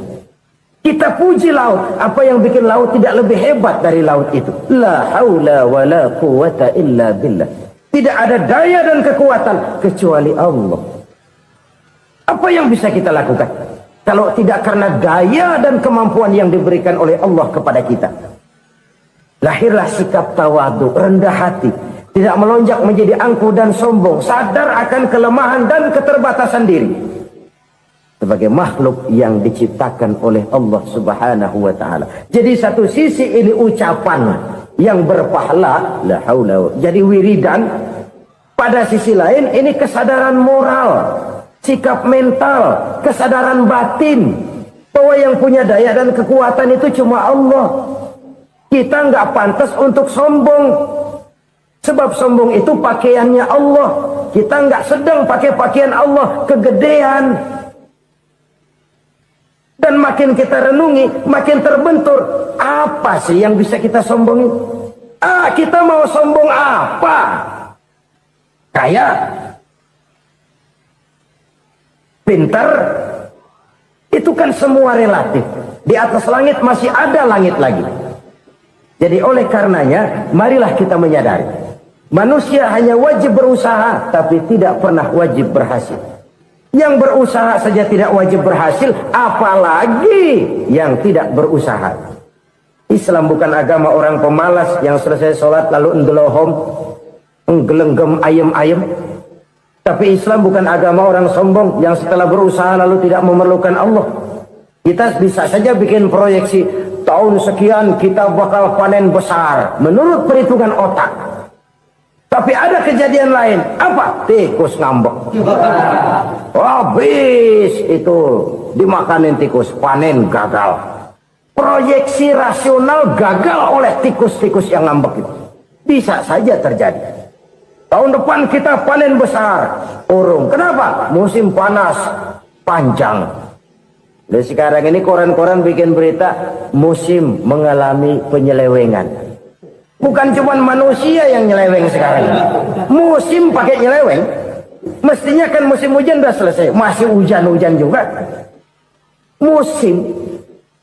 Kita puji laut. Apa yang bikin laut tidak lebih hebat dari laut itu? La haula wa la quwata illa billah. Tidak ada daya dan kekuatan kecuali Allah. Apa yang bisa kita lakukan? Kalau tidak karena daya dan kemampuan yang diberikan oleh Allah kepada kita. Lahirlah sikap tawadu, rendah hati. Tidak melonjak menjadi angkuh dan sombong. Sadar akan kelemahan dan keterbatasan diri. Sebagai makhluk yang diciptakan oleh Allah subhanahu wa ta'ala. Jadi satu sisi ini ucapan yang berpahala, la haula, jadi wiridan. Pada sisi lain ini kesadaran moral, sikap mental, kesadaran batin. Bahwa yang punya daya dan kekuatan itu cuma Allah. Kita nggak pantas untuk sombong. Sebab sombong itu pakaiannya Allah. Kita nggak sedang pakai pakaian Allah, kegedean. Dan makin kita renungi, makin terbentur. Apa sih yang bisa kita sombongin? Kita mau sombong apa? Kaya? Pintar? Itu kan semua relatif. Di atas langit masih ada langit lagi. Jadi oleh karenanya, marilah kita menyadari. Manusia hanya wajib berusaha, tapi tidak pernah wajib berhasil. Yang berusaha saja tidak wajib berhasil, apalagi yang tidak berusaha. Islam bukan agama orang pemalas yang selesai sholat lalu enggelohom, enggelenggem ayem-ayem. Tapi Islam bukan agama orang sombong yang setelah berusaha lalu tidak memerlukan Allah. Kita bisa saja bikin proyeksi, tahun sekian kita bakal panen besar menurut perhitungan otak. Tapi ada kejadian lain. Apa? Tikus ngambek. Habis itu dimakanin tikus, panen gagal. Proyeksi rasional gagal oleh tikus-tikus yang ngambek itu. Bisa saja terjadi. Tahun depan kita panen besar. Urung. Kenapa? Musim panas panjang. Dan sekarang ini koran-koran bikin berita musim mengalami penyelewengan. Bukan cuma manusia yang nyeleweng sekarang. Musim pakai nyeleweng. Mestinya kan musim hujan udah selesai. Masih hujan-hujan juga. Musim.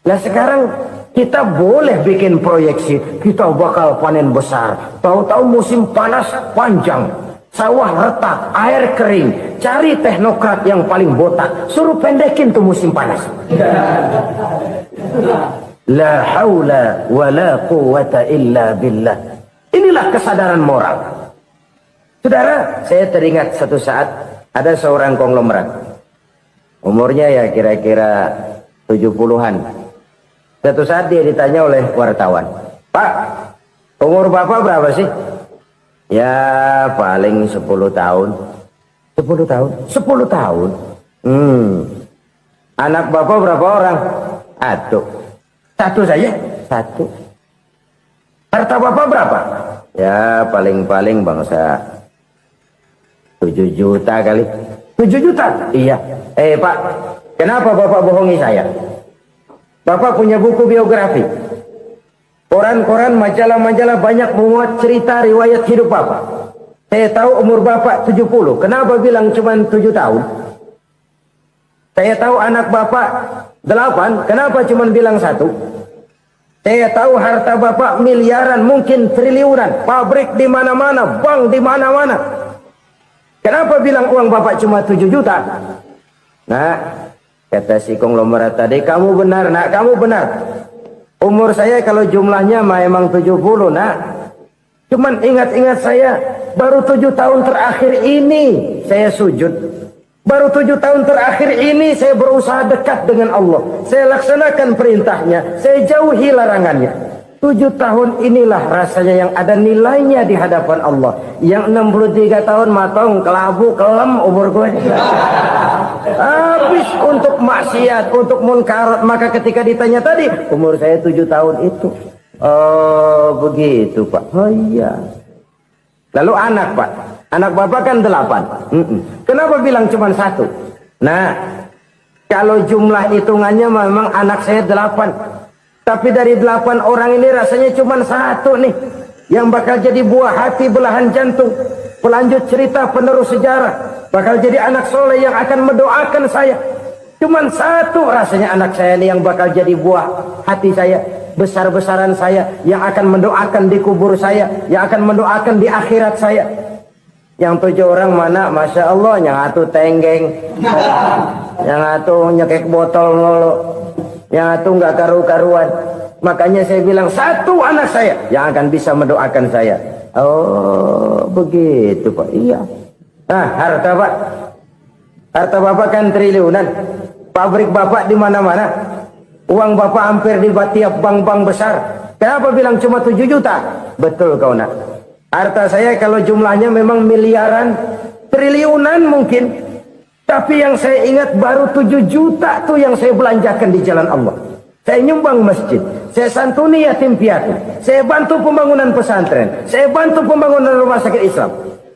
Nah sekarang kita boleh bikin proyeksi. Kita bakal panen besar. Tahu-tahu musim panas panjang. Sawah retak, air kering. Cari teknokrat yang paling botak. Suruh pendekin tuh musim panas. La haula wa la quwata illa billah. Inilah kesadaran moral. Saudara, saya teringat satu saat ada seorang konglomerat. Umurnya ya kira-kira 70-an. Satu saat dia ditanya oleh wartawan, "Pak, umur Bapak berapa sih?" "Ya paling 10 tahun. 10 tahun. 10 tahun. Anak bapak berapa orang? Satu saja. Satu. Harta bapak berapa? Ya paling-paling bangsa 7 juta kali. 7 juta? Iya. Pak, kenapa bapak bohongi saya? Bapak punya buku biografi. Koran-koran, majalah-majalah banyak memuat cerita riwayat hidup bapak. Saya tahu umur bapak 70. Kenapa bilang cuma 7 tahun? Saya tahu anak bapak 8. Kenapa cuma bilang 1? Saya tahu harta bapak miliaran, mungkin triliunan. Pabrik di mana-mana, bank di mana-mana. Kenapa bilang uang bapak cuma 7 juta? Nah, kata si konglomerat tadi, kamu benar nak, kamu benar. Umur saya kalau jumlahnya memang 70 nak. Cuman ingat-ingat saya, baru 7 tahun terakhir ini saya sujud. Baru 7 tahun terakhir ini saya berusaha dekat dengan Allah. Saya laksanakan perintahnya, saya jauhi larangannya. 7 tahun inilah rasanya yang ada nilainya di hadapan Allah. Yang 63 tahun matong, kelabu, kelem umur gue. Habis untuk maksiat, untuk munkarat. Maka ketika ditanya tadi, umur saya 7 tahun itu. Oh begitu Pak. Oh iya. Lalu anak Pak. Anak bapak kan 8. Kenapa bilang cuma 1? Nah, kalau jumlah hitungannya memang anak saya 8. Tapi dari 8 orang ini rasanya cuma 1 nih. Yang bakal jadi buah hati, belahan jantung. Pelanjut cerita, penerus sejarah. Bakal jadi anak soleh yang akan mendoakan saya. Cuma 1 rasanya anak saya ini yang bakal jadi buah hati saya. Besar-besaran saya. Yang akan mendoakan di kubur saya. Yang akan mendoakan di akhirat saya. Yang 7 orang mana? Masya Allah. Yang atu tenggeng. Yang atu nyekek botol mulu. Yang atu nggak karu-karuan. Makanya saya bilang 1 anak saya yang akan bisa mendoakan saya. Oh begitu Pak. Iya. Nah harta Pak. Harta bapak kan triliunan. Pabrik bapak di mana-mana. Uang bapak hampir di tiap bank-bank besar. Kenapa bilang cuma 7 juta? Betul kau nak. Harta saya kalau jumlahnya memang miliaran, triliunan mungkin. Tapi yang saya ingat baru 7 juta tuh yang saya belanjakan di jalan Allah. Saya nyumbang masjid, saya santuni yatim piatu, saya bantu pembangunan pesantren, saya bantu pembangunan rumah sakit Islam.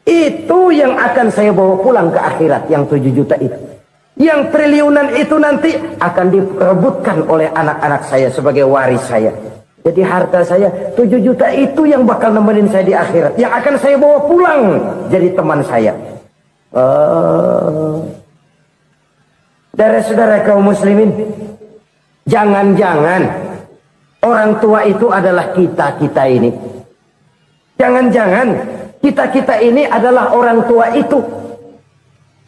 Itu yang akan saya bawa pulang ke akhirat, yang 7 juta itu. Yang triliunan itu nanti akan diperebutkan oleh anak-anak saya sebagai waris saya. Jadi harta saya 7 juta itu yang bakal nemenin saya di akhirat. Yang akan saya bawa pulang jadi teman saya. Saudara-saudara kaum muslimin, jangan-jangan orang tua itu adalah kita-kita ini. Jangan-jangan kita-kita ini adalah orang tua itu.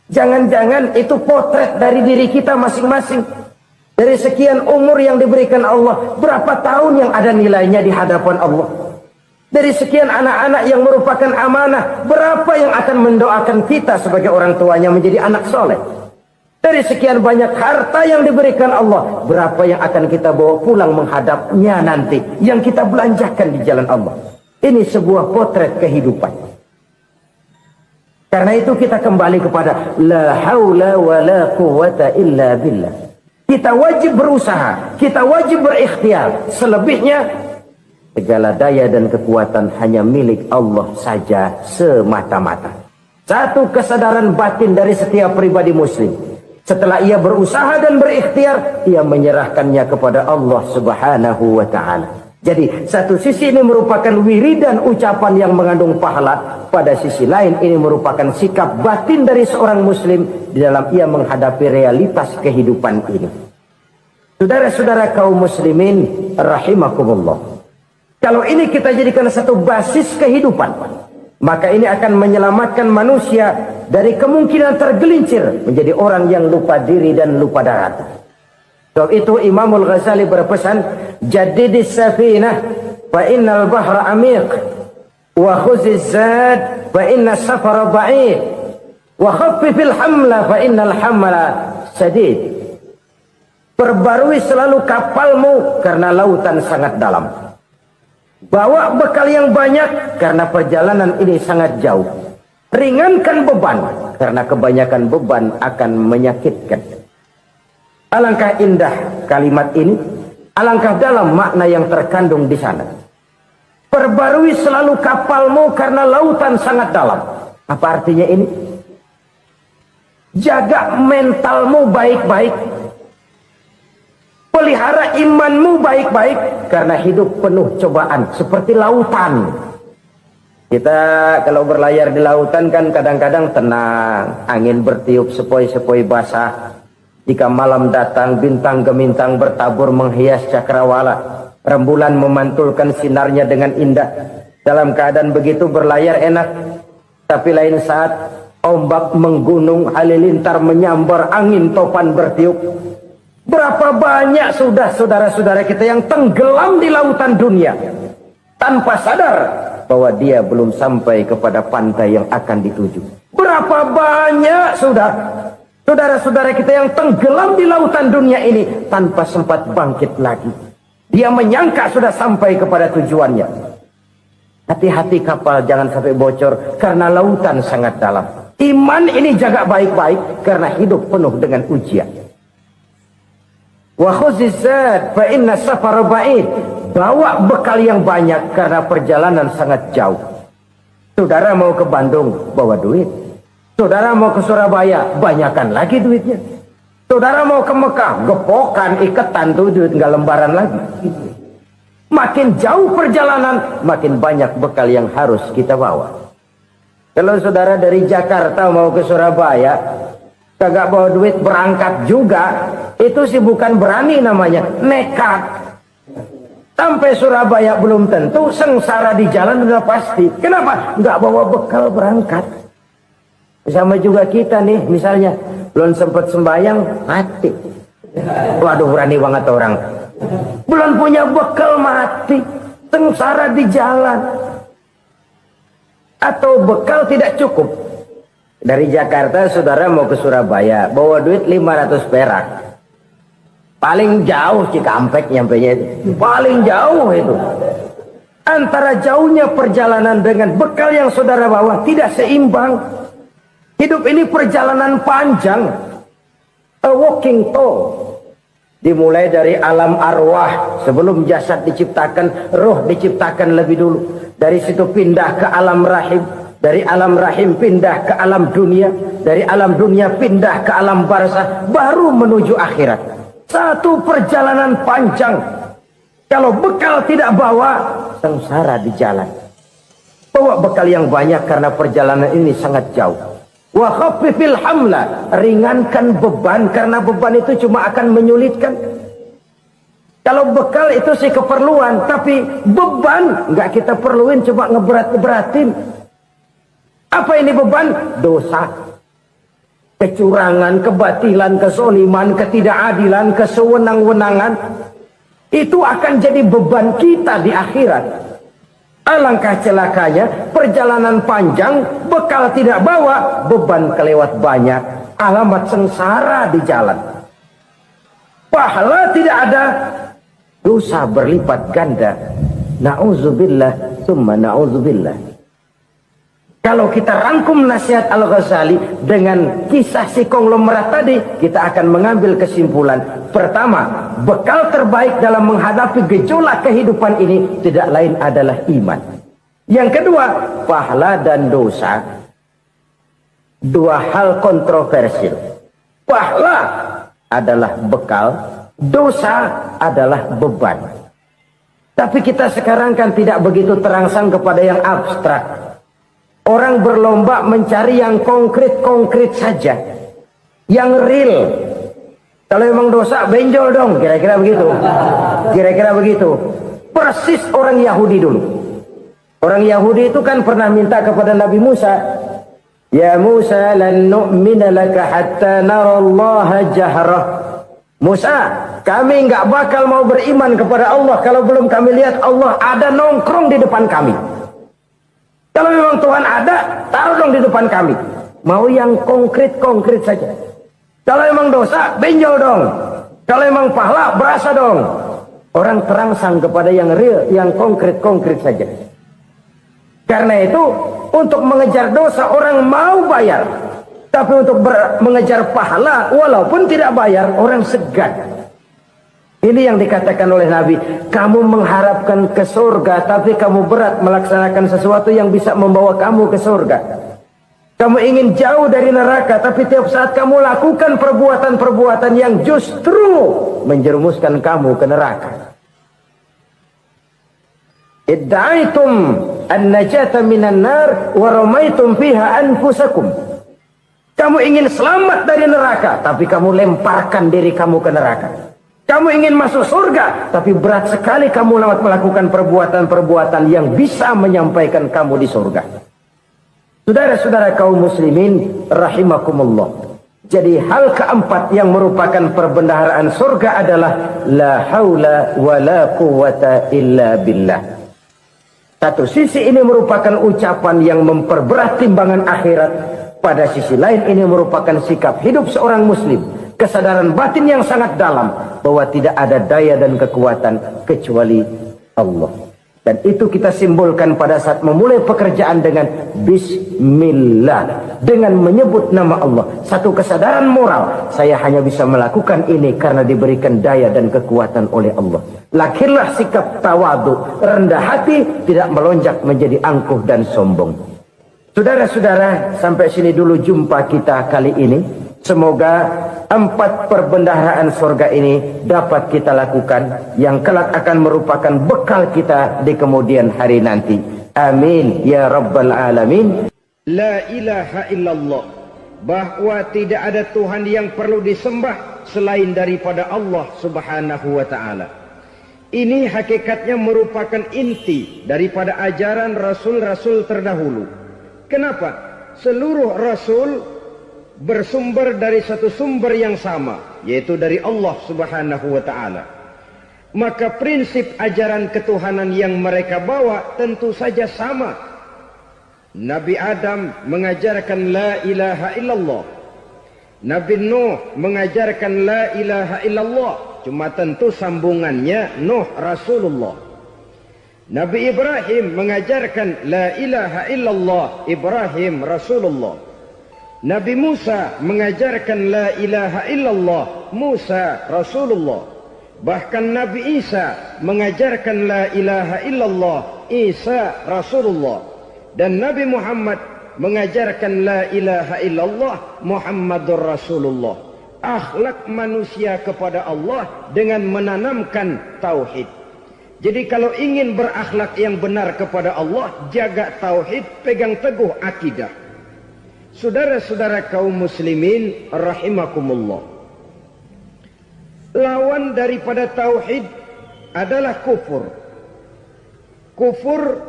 Jangan-jangan itu potret dari diri kita masing-masing. Dari sekian umur yang diberikan Allah, berapa tahun yang ada nilainya di hadapan Allah? Dari sekian anak-anak yang merupakan amanah, berapa yang akan mendoakan kita sebagai orang tuanya menjadi anak soleh? Dari sekian banyak harta yang diberikan Allah, berapa yang akan kita bawa pulang menghadapnya nanti, yang kita belanjakan di jalan Allah? Ini sebuah potret kehidupan. Karena itu kita kembali kepada la haula wa la quwwata illa billah. Kita wajib berusaha, kita wajib berikhtiar. Selebihnya segala daya dan kekuatan hanya milik Allah saja semata-mata. Satu kesadaran batin dari setiap pribadi muslim. Setelah ia berusaha dan berikhtiar, ia menyerahkannya kepada Allah Subhanahu wa ta'ala. Jadi satu sisi ini merupakan wiridan ucapan yang mengandung pahala. Pada sisi lain ini merupakan sikap batin dari seorang muslim di dalam ia menghadapi realitas kehidupan ini. Saudara-saudara kaum muslimin rahimakumullah. Kalau ini kita jadikan satu basis kehidupan, maka ini akan menyelamatkan manusia dari kemungkinan tergelincir menjadi orang yang lupa diri dan lupa darat. Sebab itu Imamul Ghazali berpesan, jadidis safinah fa innal bahra amiq wa khuziz zad fa inna safara ba'id wa khaffifil hamla fa innal hamla sadid. Perbarui selalu kapalmu karena lautan sangat dalam. Bawa bekal yang banyak karena perjalanan ini sangat jauh. Ringankan beban, karena kebanyakan beban akan menyakitkan. Alangkah indah kalimat ini, alangkah dalam makna yang terkandung di sana. Perbarui selalu kapalmu karena lautan sangat dalam. Apa artinya ini? Jaga mentalmu baik-baik. Pelihara imanmu baik-baik, karena hidup penuh cobaan seperti lautan. Kita kalau berlayar di lautan kan kadang-kadang tenang, angin bertiup sepoi-sepoi basah. Jika malam datang, bintang gemintang bertabur menghias cakrawala. Rembulan memantulkan sinarnya dengan indah. Dalam keadaan begitu berlayar enak. Tapi lain saat ombak menggunung, halilintar menyambar, angin topan bertiup. Berapa banyak sudah saudara-saudara kita yang tenggelam di lautan dunia tanpa sadar bahwa dia belum sampai kepada pantai yang akan dituju. Berapa banyak sudah saudara-saudara kita yang tenggelam di lautan dunia ini tanpa sempat bangkit lagi. Dia menyangka sudah sampai kepada tujuannya. Hati-hati kapal jangan sampai bocor karena lautan sangat dalam. Iman ini jaga baik-baik karena hidup penuh dengan ujian. Wa khuzizat fa inna safara ba'id. Bawa bekal yang banyak karena perjalanan sangat jauh. Saudara mau ke Bandung, bawa duit. Saudara mau ke Surabaya, banyakan lagi duitnya. Saudara mau ke Mekah, gepokan, iketan tuh duit, nggak lembaran lagi. Makin jauh perjalanan, makin banyak bekal yang harus kita bawa. Kalau saudara dari Jakarta mau ke Surabaya, kagak bawa duit berangkat juga, itu sih bukan berani namanya, nekat. Sampai Surabaya belum tentu, sengsara di jalan sudah pasti. Kenapa? Nggak bawa bekal berangkat. Sama juga kita nih, misalnya belum sempat sembahyang, mati. Waduh, berani banget orang. Belum punya bekal, mati. Sengsara di jalan. Atau bekal tidak cukup. Dari Jakarta saudara mau ke Surabaya, bawa duit 500 perak. Paling jauh Cikampek nyampenya itu. Paling jauh itu. Antara jauhnya perjalanan dengan bekal yang saudara bawa tidak seimbang. Hidup ini perjalanan panjang. A walking tour. Dimulai dari alam arwah. Sebelum jasad diciptakan, roh diciptakan lebih dulu. Dari situ pindah ke alam rahim. Dari alam rahim pindah ke alam dunia. Dari alam dunia pindah ke alam barzah. Baru menuju akhirat. Satu perjalanan panjang. Kalau bekal tidak bawa, sengsara di jalan. Bawa bekal yang banyak karena perjalanan ini sangat jauh. Wa khaffifil hamla, ringankan beban karena beban itu cuma akan menyulitkan. Kalau bekal itu sih keperluan, tapi beban nggak kita perluin, coba ngeberat-beratin. Apa ini beban? Dosa. Kecurangan, kebatilan, kesoliman, ketidakadilan, kesewenang-wenangan. Itu akan jadi beban kita di akhirat. Alangkah celakanya, perjalanan panjang, bekal tidak bawa, beban kelewat banyak. Alamat sengsara di jalan. Pahala tidak ada, dosa berlipat ganda. Na'udzubillah, summa na'udzubillah. Kalau kita rangkum nasihat Al-Ghazali dengan kisah si konglomerat tadi, kita akan mengambil kesimpulan. Pertama, bekal terbaik dalam menghadapi gejolak kehidupan ini tidak lain adalah iman. Yang kedua, pahala dan dosa. Dua hal kontroversial. Pahala adalah bekal, dosa adalah beban. Tapi kita sekarang kan tidak begitu terangsang kepada yang abstrak. Orang berlomba mencari yang konkret-konkret saja. Yang real. Kalau memang dosa, benjol dong. Kira-kira begitu. Kira-kira begitu. Persis orang Yahudi dulu. Orang Yahudi itu kan pernah minta kepada Nabi Musa. Ya Musa, lan nu'mina laka hatta narallaha jahrah. Musa, kami nggak bakal mau beriman kepada Allah kalau belum kami lihat Allah ada nongkrong di depan kami. Kalau memang Tuhan ada, taruh dong di depan kami. Mau yang konkret-konkret saja. Kalau memang dosa, benjol dong. Kalau memang pahala, berasa dong. Orang terangsang kepada yang real, yang konkret-konkret saja. Karena itu untuk mengejar dosa orang mau bayar. Tapi untuk mengejar pahala walaupun tidak bayar orang segan. Ini yang dikatakan oleh Nabi. Kamu mengharapkan ke surga tapi kamu berat melaksanakan sesuatu yang bisa membawa kamu ke surga. Kamu ingin jauh dari neraka tapi tiap saat kamu lakukan perbuatan-perbuatan yang justru menjerumuskan kamu ke neraka. Idda'aitum an-najata minan nar wa ramaitum fiha anfusakum. Kamu ingin selamat dari neraka tapi kamu lemparkan diri kamu ke neraka. Kamu ingin masuk surga tapi berat sekali kamu melakukan perbuatan-perbuatan yang bisa menyampaikan kamu di surga. Saudara-saudara kaum muslimin rahimakumullah. Jadi hal keempat yang merupakan perbendaharaan surga adalah la haula wa la quwwata illa billah. Satu sisi ini merupakan ucapan yang memperberat timbangan akhirat. Pada sisi lain ini merupakan sikap hidup seorang muslim. Kesadaran batin yang sangat dalam. Bahwa tidak ada daya dan kekuatan kecuali Allah. Dan itu kita simbolkan pada saat memulai pekerjaan dengan Bismillah. Dengan menyebut nama Allah. Satu kesadaran moral. Saya hanya bisa melakukan ini karena diberikan daya dan kekuatan oleh Allah. Lahirlah sikap tawadu, rendah hati, tidak melonjak menjadi angkuh dan sombong. Saudara-saudara, sampai sini dulu jumpa kita kali ini. Semoga 4 perbendaharaan surga ini dapat kita lakukan, yang kelak akan merupakan bekal kita di kemudian hari nanti. Amin ya rabbal alamin. La ilaha illallah, bahwa tidak ada Tuhan yang perlu disembah selain daripada Allah subhanahu wa ta'ala. Ini hakikatnya merupakan inti daripada ajaran rasul-rasul terdahulu. Kenapa? Seluruh rasul bersumber dari satu sumber yang sama, yaitu dari Allah subhanahu wa ta'ala. Maka prinsip ajaran ketuhanan yang mereka bawa tentu saja sama. Nabi Adam mengajarkan la ilaha illallah. Nabi Nuh mengajarkan la ilaha illallah. Cuma tentu sambungannya Nuh Rasulullah. Nabi Ibrahim mengajarkan la ilaha illallah, Ibrahim Rasulullah. Nabi Musa mengajarkan la ilaha illallah, Musa Rasulullah. Bahkan Nabi Isa mengajarkan la ilaha illallah, Isa Rasulullah. Dan Nabi Muhammad mengajarkan la ilaha illallah, Muhammadur Rasulullah. Akhlak manusia kepada Allah dengan menanamkan tauhid. Jadi kalau ingin berakhlak yang benar kepada Allah, jaga tauhid, pegang teguh akidah. Saudara-saudara kaum muslimin rahimakumullah. Lawan daripada tauhid adalah kufur. Kufur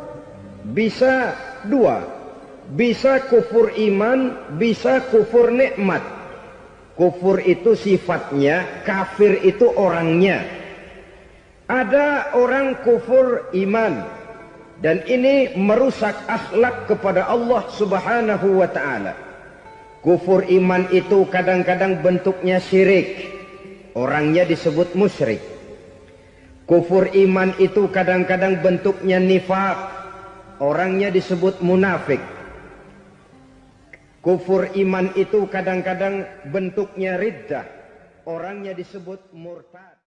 bisa 2. Bisa kufur iman, bisa kufur nikmat. Kufur itu sifatnya, kafir itu orangnya. Ada orang kufur iman, dan ini merusak akhlak kepada Allah subhanahu wa ta'ala. Kufur iman itu kadang-kadang bentuknya syirik, orangnya disebut musyrik. Kufur iman itu kadang-kadang bentuknya nifaq, orangnya disebut munafik. Kufur iman itu kadang-kadang bentuknya riddah, orangnya disebut murtad.